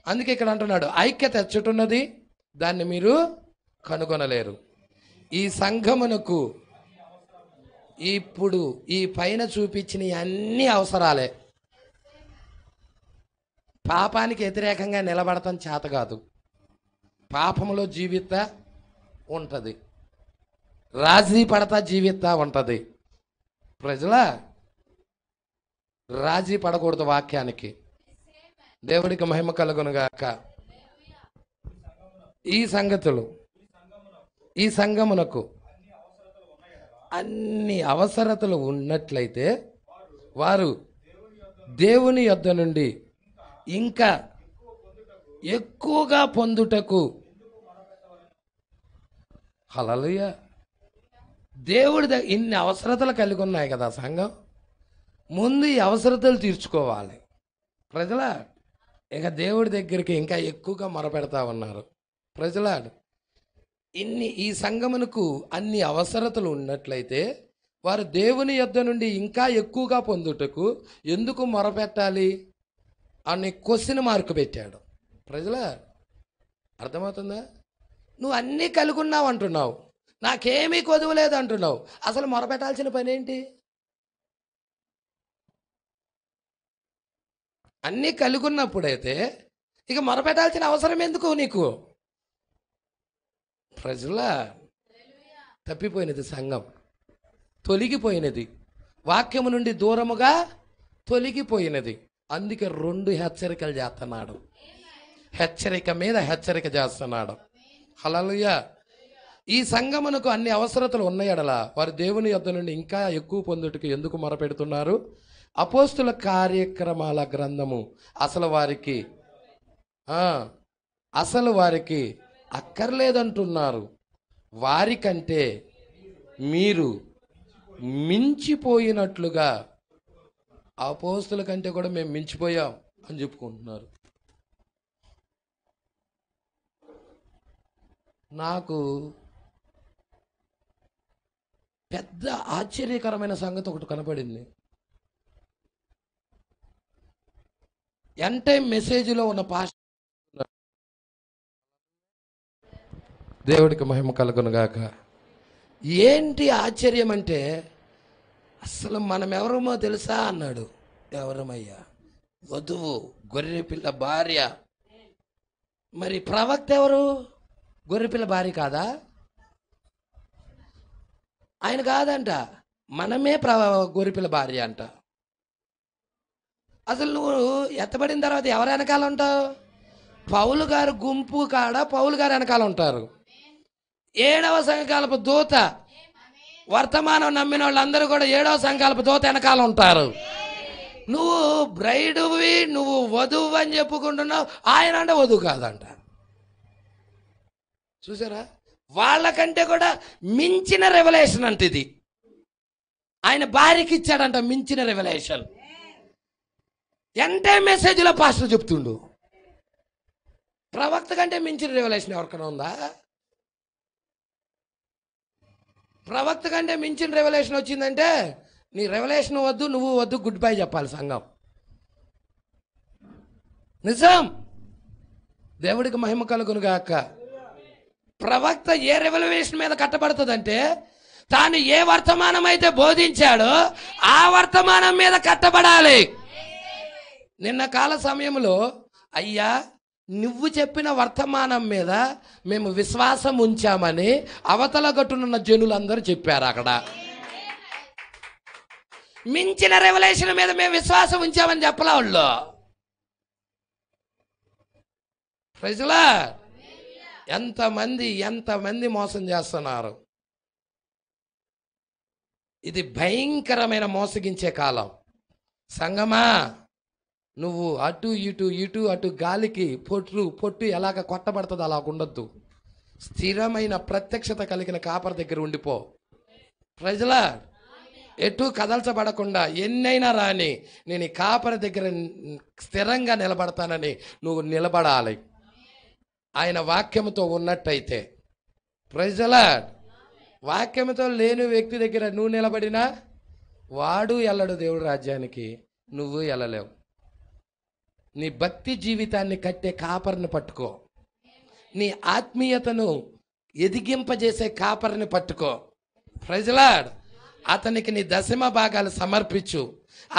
అందుకే ఇక్కడ అంటున్నాడు, ఐక్యత ఎచ్చటున్నది, దాన్ని మీరు కనుగొనలేరు. ఈ సంఘమునకు ఇప్పుడు ఈ పైన చూపించిన అన్ని అవసరాలే. పాపానికి వ్యతిరేకంగా నిలబడటం చేత కాదు. పాపంలో జీవిత ఉంటుంది, రాజీ పడతా జీవిత ఉంటుంది. ప్రజల రాజీ పడకూడదు వాక్యానికి. దేవుడికి మహిమ కలుగునుగాక. ఈ సంగతులు, ఈ సంఘమునకు అన్ని అవసరతలు ఉన్నట్లయితే వారు దేవుని యొద్ద నుండి ఇంకా ఎక్కువగా పొందుటకు. హల్లెలూయా. దేవుడి దగ్గర ఇన్ని అవసరతలు కలిగి ఉన్నాయి కదా సంఘం. ముందు ఈ అవసరతలు తీర్చుకోవాలి. ప్రజల ఇక దేవుడి దగ్గరికి ఇంకా ఎక్కువగా మొరపెడతా ఉన్నారు. ప్రజల ఈ సంఘమునకు అన్ని అవసరతలు ఉన్నట్లయితే వారు దేవుని యొద్ద నుండి ఇంకా ఎక్కువగా పొందుటకు ఎందుకు మొరపెట్టాలి అని క్వశ్చన్ మార్క్ పెట్టాడు. ప్రజల అర్థమవుతుందా? నువ్వు అన్నీ కలిగి ఉన్నావు అంటున్నావు, నాకేమీ కొదువలేదు అంటున్నావు, అసలు మొరపెట్టాల్సిన పని ఏంటి? అన్నీ కలిగి ఉన్నప్పుడైతే ఇక మొరపెట్టాల్సిన అవసరం ఎందుకు నీకు? ప్రజల తప్పిపోయినది సంఘం, తొలగిపోయినది, వాక్యము నుండి దూరముగా తొలగిపోయినది. అందుకే 2 హెచ్చరికలు చేస్తున్నాడు. హెచ్చరిక మీద హెచ్చరిక చేస్తున్నాడు. హల్లెలూయా. ఈ సంఘమునకు అన్ని అవసరతలు ఉన్నాయడలా వారు దేవుని యొద్ద నుండి ఇంకా ఎక్కువ పొందుటకు ఎందుకు మొరపెడుతున్నారు? అపోస్తుల కార్యక్రమాల గ్రంథము అసలు వారికి అక్కర్లేదంటున్నారు. వారికంటే మీరు మించిపోయినట్లుగా, అపోస్తుల కంటే కూడా మేము మించిపోయాం అని చెప్పుకుంటున్నారు. నాకు పెద్ద ఆశ్చర్యకరమైన సంగతి ఒకటి కనపడింది. ఎంటైం మెసేజ్లో ఉన్న పాస్టర్, దేవుడికి మహిమ కలుగునుగాక. ఏంటి ఆశ్చర్యం అంటే, అసలు మనం ఎవరమో తెలుసా అన్నాడు. ఎవరమయ్యా? వధువు, గొర్రెపిల్ల భార్య. మరి ప్రవక్త ఎవరు? గొర్రెపిల్ల భార్య కాదా? ఆయన కాదంట, మనమే గొర్రెపిల్ల భార్య అంట. అసలు నువ్వు ఎత్తబడిన తర్వాత ఎవరు వెనకాల ఉంటావు? పౌలు గారు గుంపు కాడ పౌలు గారు వెనకాల ఉంటారు. 7వ సంఘకాలపు దూత, వర్తమానం నమ్మిన వాళ్ళందరూ కూడా 7వ సంఘకాలపు దూత వెనకాల ఉంటారు. నువ్వు బ్రైడువి, నువ్వు వధువు అని చెప్పుకుంటున్నావు, ఆయన అంటే వధువు కాదంట. చూసారా? వాళ్ళకంటే కూడా మించిన రెవల్యూషన్ అంటే ఇది. ఆయన భార్యకి ఇచ్చాడంట మించిన రెవల్యూషన్. ఎంటే మెసేజ్లో పాస్టర్ చెప్తుండు. ప్రవక్త కంటే మించిన రెవల్యూషన్ ఎవరికైనా ఉందా? ప్రవక్త కంటే మించిన రెవల్యూషన్ వచ్చిందంటే నీ రెవల్యూషన్ వద్దు, నువ్వు వద్దు, గుడ్ బై చెప్పాలి సంఘం. నిజం. దేవుడికి మహిమ కలుగునుగాక. ప్రవక్త ఏ రెవల్యూషన్ మీద కట్టబడుతుందంటే తాను ఏ వర్తమానం అయితే బోధించాడో ఆ వర్తమానం మీద కట్టబడాలి. నిన్న కాల సమయంలో, అయ్యా నువ్వు చెప్పిన వర్తమానం మీద మేము విశ్వాసం ఉంచామని అవతల గట్టునున్న జనులందరూ చెప్పారు. అక్కడ మించిన రెవల్యూషన్ మీద మేము విశ్వాసం ఉంచామని చెప్పలా వాళ్ళు. ప్రజలా ఎంతమంది మోసం చేస్తున్నారు. ఇది భయంకరమైన మోసగించే కాలం. సంగమా, నువ్వు అటు అటు గాలికి పొట్టు ఎలాగ కొట్టబడుతుంది అలా ఉండొద్దు. స్థిరమైన ప్రత్యక్షత కలిగిన కాపరి దగ్గర ఉండిపో. ప్రజలా ఎటు కదల్చబడకుండా ఎన్నైనా రాని నేను ఈ కాపరి దగ్గర స్థిరంగా నిలబడతానని నువ్వు నిలబడాలి. ఆయన వాక్యముతో ఉన్నట్టయితే. ప్రజలా వాక్యముతో లేని వ్యక్తి దగ్గర నువ్వు నిలబడినా వాడు వెళ్ళడు దేవుడి రాజ్యానికి, నువ్వు వెళ్ళలేవు. నీ భక్తి జీవితాన్ని కట్టే కాపరిని పట్టుకో. నీ ఆత్మీయతను ఎదిగింపజేసే కాపరిని పట్టుకో. ప్రజలాడ్ అతనికి నీ దశమ భాగాలు సమర్పించు.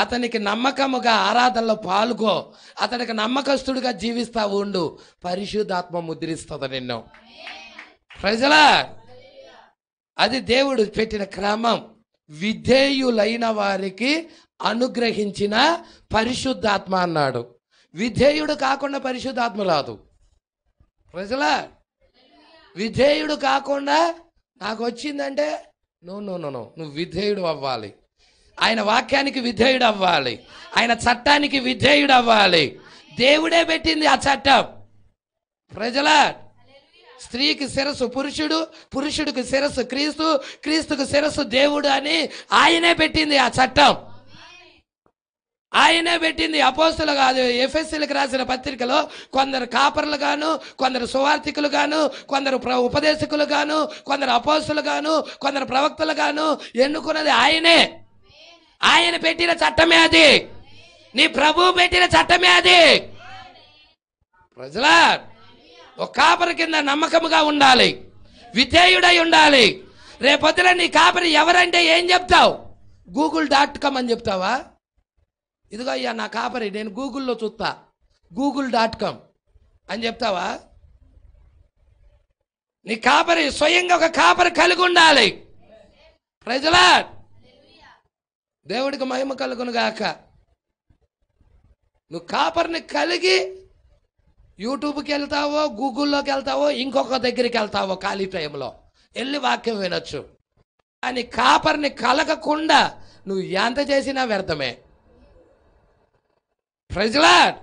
అతనికి నమ్మకముగా ఆరాధనలో పాల్గో. అతనికి నమ్మకస్తుడిగా జీవిస్తా ఉండు. పరిశుద్ధాత్మ ముద్రిస్తుంది నిన్ను. ప్రజలాడ్ అది దేవుడు పెట్టిన క్రమం. విధేయులైన వారికి అనుగ్రహించిన పరిశుద్ధాత్మ అన్నాడు. విధేయుడు కాకుండా పరిశుద్ధాత్మ రాదు. ప్రజలా విధేయుడు కాకుండా నాకు వచ్చిందంటే నో, నువ్వు విధేయుడు అవ్వాలి. ఆయన వాక్యానికి విధేయుడు అవ్వాలి. ఆయన చట్టానికి విధేయుడు అవ్వాలి. దేవుడే పెట్టింది ఆ చట్టం. ప్రజలా స్త్రీకి శిరస్సు పురుషుడు, పురుషుడికి శిరస్సు క్రీస్తు, క్రీస్తుకు శిరస్సు దేవుడు అని ఆయనే పెట్టింది ఆ చట్టం. ఆయనే పెట్టింది. అపోస్తులు కాదు. ఎఫెసీలకు రాసిన పత్రికలో కొందరు కాపర్లు గాను, కొందరు సువార్థికులు గాను, కొందరు ఉపదేశకులు గాను, కొందరు అపోస్తులు గాను, కొందరు ప్రవక్తలు గాను ఎన్నుకున్నది ఆయనే. ఆయన పెట్టిన చట్టమే అది. నీ ప్రభువు పెట్టిన చట్టమే అది. ప్రజలా ఒక కాపరి కింద నమ్మకముగా ఉండాలి, విధేయుడై ఉండాలి. రేపొద్దున నీ కాపరి ఎవరంటే ఏం చెప్తావు? google.com అని చెప్తావా? ఇదిగో అయ్యా నా కాపరి, నేను గూగుల్లో చూస్తా, google.com అని చెప్తావా? నీ కాపరి స్వయంగా ఒక కాపరి కలిగి ఉండాలి. ప్రజలా దేవుడికి మహిమ కలుగును గాక. నువ్వు కాపరిని కలిగి యూట్యూబ్కి వెళ్తావో, గూగుల్లోకి వెళ్తావో, ఇంకొక దగ్గరికి వెళ్తావో, ఖాళీ టైంలో వెళ్ళి వాక్యం వినొచ్చు. కానీ కాపరిని కలగకుండా నువ్వు ఎంత చేసినా వ్యర్థమే. Praise Lord.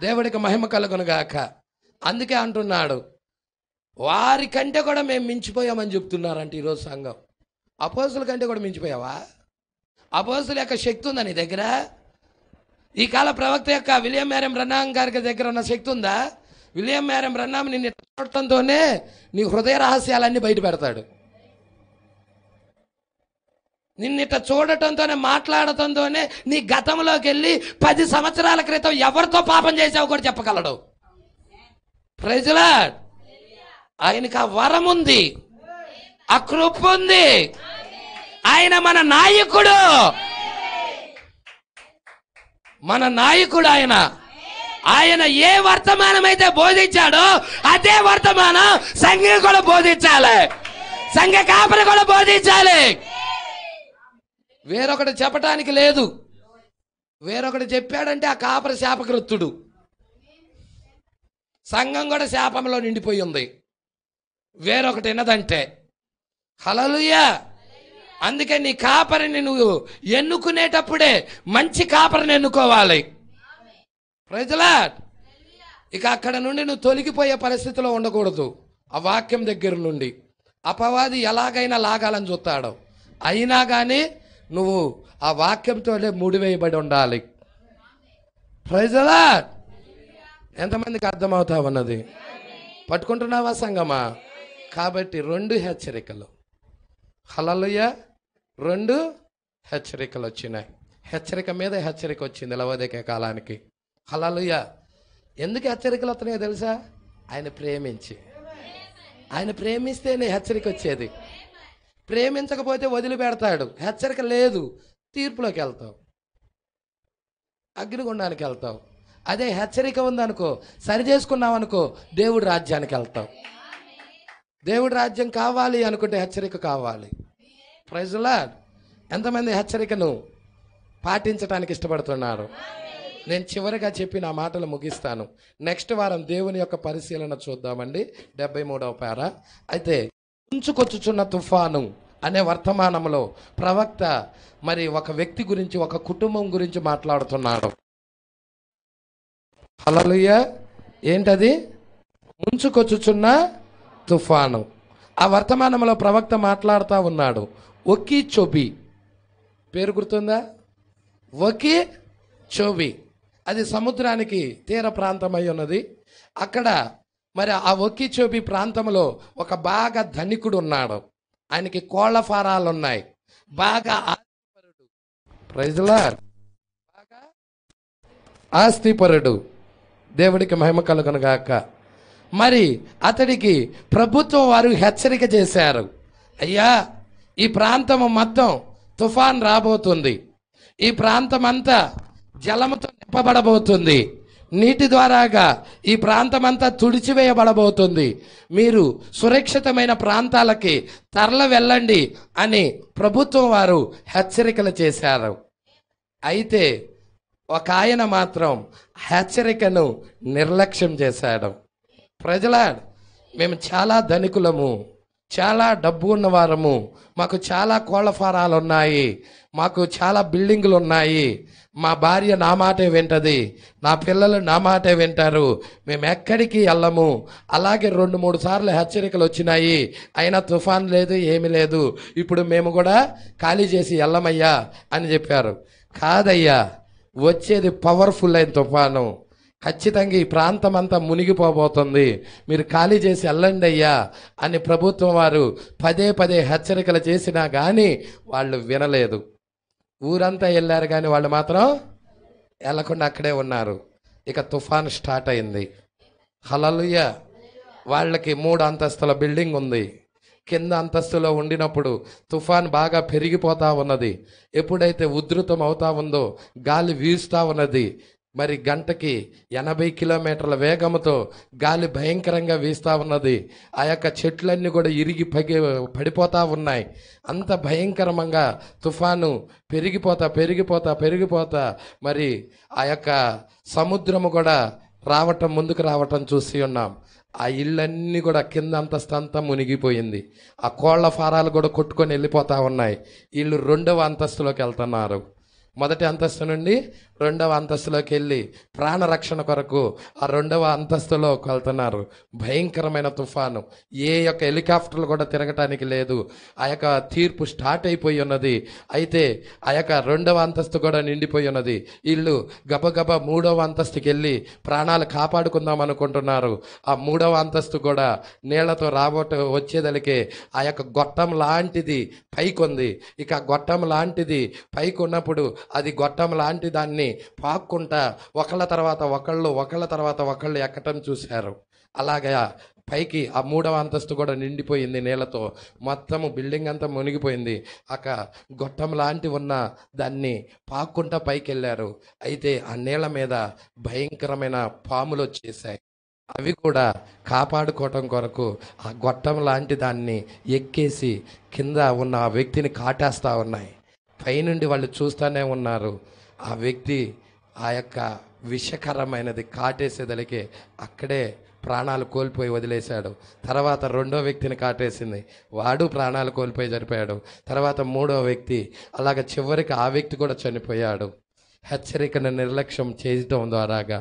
దేవుడికి మహిమ కలుగును గాక. అందుకే అంటున్నాడు, వారి కంటే కూడా మేము మించిపోయామని చెప్తున్నారంట ఈరోజు సంఘం. అపోస్తుల కంటే కూడా మించిపోయావా? అపోస్తుల యొక్క శక్తి ఉందా నీ దగ్గర? ఈ కాల ప్రవక్త యొక్క విలియం మేరం బ్రన్నాం గారి దగ్గర ఉన్న శక్తి ఉందా? విలియం మేరం బ్రన్నాం నిన్ను చూడటంతోనే నీ హృదయ రహస్యాలన్నీ బయట పెడతాడు. నిన్నిట చూడటంతోనే, మాట్లాడటంతోనే నీ గతంలోకి వెళ్ళి 10 సంవత్సరాల క్రితం ఎవరితో పాపం చేసావు కూడా చెప్పగలడు. Praise Lord. ఆయనకి ఆ వరం ఉంది, ఆ కృప ఉంది. ఆయన మన నాయకుడు, మన నాయకుడు. ఆయన ఏ వర్తమానం అయితే బోధించాడో అదే వర్తమానం సంఘం కూడా బోధించాలి, సంఘ కాపరి కూడా బోధించాలి. వేరొకటి చెప్పటానికి లేదు. వేరొకటి చెప్పాడంటే ఆ కాపరి శాపగ్రస్తుడు. సంఘం కూడా శాపంలో నిండిపోయి ఉంది వేరొకటి విన్నదంటే. హల్లెలూయా. అందుకే నీ కాపరిని నువ్వు ఎన్నుకునేటప్పుడే మంచి కాపరిని ఎన్నుకోవాలి. Praise Lord. ఇక అక్కడ నుండి నువ్వు తొలగిపోయే పరిస్థితిలో ఉండకూడదు. ఆ వాక్యం దగ్గర నుండి అపవాది ఎలాగైనా లాగాలని చూస్తాడు. అయినా కానీ నువ్వు ఆ వాక్యంతోనే ముడివేయబడి ఉండాలి. Praise Lord. ఎంతమందికి అర్థమవుతా ఉన్నది? పట్టుకుంటున్నావా సంగమా? కాబట్టి 2 హెచ్చరికలు. హల్లెలూయా. 2 హెచ్చరికలు వచ్చినాయి. హెచ్చరిక మీద హెచ్చరిక వచ్చింది లవోదికయ కాలానికి. హల్లెలూయా. ఎందుకు హెచ్చరికలు వస్తున్నాయో తెలుసా? ఆయన ప్రేమించి. ఆయన ప్రేమిస్తేనే హెచ్చరిక వచ్చేది. ప్రేమించకపోతే వదిలిపెడతాడు. హెచ్చరిక లేదు, తీర్పులోకి వెళ్తావు, అగ్నిగుండానికి వెళ్తావు. అదే హెచ్చరిక ఉందనుకో, సరి చేసుకున్నావు అనుకో, దేవుడి రాజ్యానికి వెళ్తావు. దేవుడి రాజ్యం కావాలి అనుకుంటే హెచ్చరిక కావాలి. Praise Lord. ఎంతమంది హెచ్చరికను పాటించడానికి ఇష్టపడుతున్నారు? నేను చివరిగా చెప్పి నా మాటలు ముగిస్తాను. నెక్స్ట్ వారం దేవుని యొక్క పరిశీలన చూద్దామండి. 73వ పేర. అయితే ముంచుకొచ్చుచున్న తుఫాను అనే వర్తమానంలో ప్రవక్త మరి ఒక వ్యక్తి గురించి, ఒక కుటుంబం గురించి మాట్లాడుతున్నాడు. హల్లెలూయా. ఏంటది? ముంచుకొచ్చుచున్న తుఫాను. ఆ వర్తమానంలో ప్రవక్త మాట్లాడుతూ ఉన్నాడు. ఒకి చొబి పేరు గుర్తుందా? ఒకి చొబి. అది సముద్రానికి తీర ప్రాంతం అయి ఉన్నది. అక్కడ మరి ఆ ఒకి చొబి ప్రాంతంలో ఒక బాగా ధనికుడు ఉన్నాడు. ఆయనకి కోళ్ల ఫారాలు ఉన్నాయి. బాగా ఆస్తిపరుడు. Praise lord. బాగా ఆస్తిపరుడు. దేవుడికి మహిమ కలుగును గాక. మరి అతడికి ప్రభుత్వం వారు హెచ్చరిక చేశారు. అయ్యా, ఈ ప్రాంతము మొత్తం తుఫాన్ రాబోతుంది. ఈ ప్రాంతం అంతా జలముతో నింపబడబోతుంది. నీటి ద్వారాగా ఈ ప్రాంతం అంతా తుడిచివేయబడబోతుంది. మీరు సురక్షితమైన ప్రాంతాలకి తరలి వెళ్ళండి అని ప్రభుత్వం వారు హెచ్చరికలు చేశారు. అయితే ఒక ఆయన మాత్రం హెచ్చరికను నిర్లక్ష్యం చేశాడు. ప్రజలాడ్, మేము చాలా ధనికులము, చాలా డబ్బు ఉన్నవారము, మాకు చాలా కోళ్ల ఫారాలు ఉన్నాయి, మాకు చాలా బిల్డింగులు ఉన్నాయి, మా భార్య నా మాటే వింటది, నా పిల్లలు నా మాటే వింటారు, మేము ఎక్కడికి వెళ్ళము. అలాగే 2-3 సార్లు హెచ్చరికలు వచ్చినాయి, అయినా తుఫాన్ లేదు, ఏమి లేదు, ఇప్పుడు మేము కూడా ఖాళీ చేసి వెళ్ళమయ్యా అని చెప్పారు. కాదయ్యా, వచ్చేది పవర్ఫుల్ అయిన తుఫాను, ఖచ్చితంగా ఈ ప్రాంతం అంతా మునిగిపోబోతుంది, మీరు ఖాళీ చేసి వెళ్ళండి అయ్యా అని ప్రభుత్వం వారు పదే హెచ్చరికలు చేసినా కానీ వాళ్ళు వినలేదు. ఊరంతా వెళ్ళారు కానీ వాళ్ళు మాత్రం వెళ్ళకుండా అక్కడే ఉన్నారు. ఇక తుఫాన్ స్టార్ట్ అయింది. హల్లెలూయా. వాళ్ళకి 3 అంతస్తుల బిల్డింగ్ ఉంది. కింద అంతస్తులో ఉండినప్పుడు తుఫాన్ బాగా పెరిగిపోతూ ఉన్నది. ఎప్పుడైతే ఉధృతం అవుతా ఉందో గాలి వీస్తూ ఉన్నది. మరి గంటకి 80 కిలోమీటర్ల వేగంతో గాలి భయంకరంగా వీస్తూ ఉన్నది. ఆ యొక్క చెట్లన్నీ కూడా ఇరిగి పడిపోతూ ఉన్నాయి. అంత భయంకరంగా తుఫాను పెరిగిపోతా మరి ఆ యొక్క సముద్రము కూడా ముందుకు రావటం చూసి ఉన్నాం. ఆ ఇళ్ళన్నీ కూడా కింద అంతస్తు అంతా మునిగిపోయింది. ఆ కోళ్ల ఫారాలు కూడా కొట్టుకొని వెళ్ళిపోతా ఉన్నాయి. వీళ్ళు 2వ అంతస్తులోకి వెళ్తున్నారు. మొదటి అంతస్తు నుండి 2వ అంతస్తులోకి వెళ్ళి ప్రాణరక్షణ కొరకు ఆ 2వ అంతస్తులోకి వెళ్తున్నారు. భయంకరమైన తుఫాను, ఏ యొక్క హెలికాప్టర్లు కూడా తిరగటానికి లేదు. ఆ యొక్క తీర్పు స్టార్ట్ అయిపోయి ఉన్నది. అయితే ఆ యొక్క 2వ అంతస్తు కూడా నిండిపోయి ఉన్నది. వీళ్ళు గబగబా 3వ అంతస్తుకి వెళ్ళి ప్రాణాలు కాపాడుకుందాం అనుకుంటున్నారు. ఆ 3వ అంతస్తు కూడా నీళ్లతో వచ్చేదలికే ఆ యొక్క గొట్టం లాంటిది పైకి. ఇక గొట్టం లాంటిది పైకి ఉన్నప్పుడు అది గొట్టం లాంటి దాన్ని పాక్కుంటా ఒకళ్ళ తర్వాత ఒకళ్ళు ఎక్కటం చూశారు. అలాగా పైకి ఆ 3వ అంతస్తు కూడా నిండిపోయింది నీళ్లతో. మొత్తము బిల్డింగ్ అంతా మునిగిపోయింది. గొట్టం లాంటి ఉన్న దాన్ని పాక్కుంటా పైకి వెళ్ళారు. అయితే ఆ నీళ్ల మీద భయంకరమైన పాములు వచ్చేసాయి. అవి కూడా కాపాడుకోవటం కొరకు ఆ గొట్టం లాంటి దాన్ని ఎక్కేసి కింద ఉన్న ఆ వ్యక్తిని కాటేస్తూ ఉన్నాయి. పైనుండి వాళ్ళు చూస్తూనే ఉన్నారు. ఆ వ్యక్తి ఆ యొక్క విషకరమైనది కాటేసేదలికే అక్కడే ప్రాణాలు కోల్పోయి వదిలేశాడు. తర్వాత 2వ వ్యక్తిని కాటేసింది, వాడు ప్రాణాలు కోల్పోయి చనిపోయాడు. తర్వాత 3వ వ్యక్తి, అలాగ చివరికి ఆ వ్యక్తి కూడా చనిపోయాడు. హెచ్చరికను నిర్లక్ష్యం చేయడం ద్వారాగా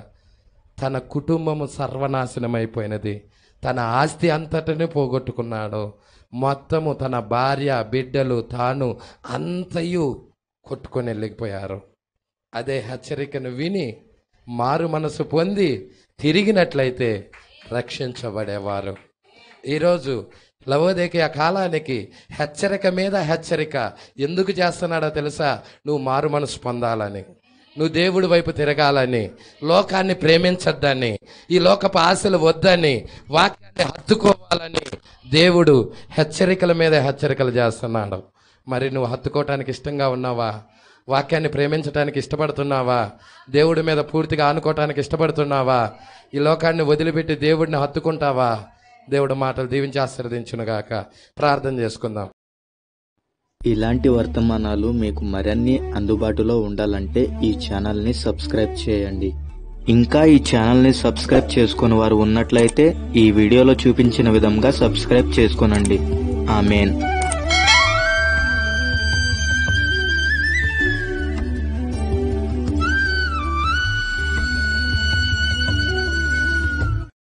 తన కుటుంబము సర్వనాశనమైపోయినది. తన ఆస్తి అంతటిని పోగొట్టుకున్నాడు. మొత్తము తన భార్య, బిడ్డలు, తాను అంతయు కొట్టుకొని వెళ్ళిపోయారు. అదే హెచ్చరికను విని మారు మనసు పొంది తిరిగినట్లయితే రక్షించబడేవారు. ఈరోజు లవోదికయ కాలానికి హెచ్చరిక మీద హెచ్చరిక ఎందుకు చేస్తున్నాడో తెలుసా? నువ్వు మారు మనసు పొందాలని, నువ్వు దేవుడి వైపు తిరగాలని, లోకాన్ని ప్రేమించద్దని, ఈ లోకపు ఆశలు వద్దని, వాక్యాన్ని హత్తుకోవాలని దేవుడు హెచ్చరికల మీద హెచ్చరికలు చేస్తున్నాడు. మరి నువ్వు హత్తుకోవటానికి ఇష్టంగా ఉన్నావా? వాక్యాన్ని ప్రేమించడానికి ఇష్టపడుతున్నావా? దేవుడి మీద పూర్తిగా ఆనుకోవటానికి ఇష్టపడుతున్నావా? ఈ లోకాన్ని వదిలిపెట్టి దేవుడిని హత్తుకుంటావా? దేవుడి మాటలు దీవించి ఆశీర్వదించునుగాక. ప్రార్థన చేసుకుందాం. ఇలాంటి వర్తమానాలు మీకు మరిన్ని అందుబాటులో ఉండాలంటే ఈ ఛానల్ని సబ్స్క్రైబ్ చేయండి. ఇంకా ఈ ఛానల్ని సబ్స్క్రైబ్ చేసుకుని వారు ఉన్నట్లయితే ఈ వీడియోలో చూపించిన విధంగా సబ్స్క్రైబ్ చేసుకోనండి. ఆమేన్.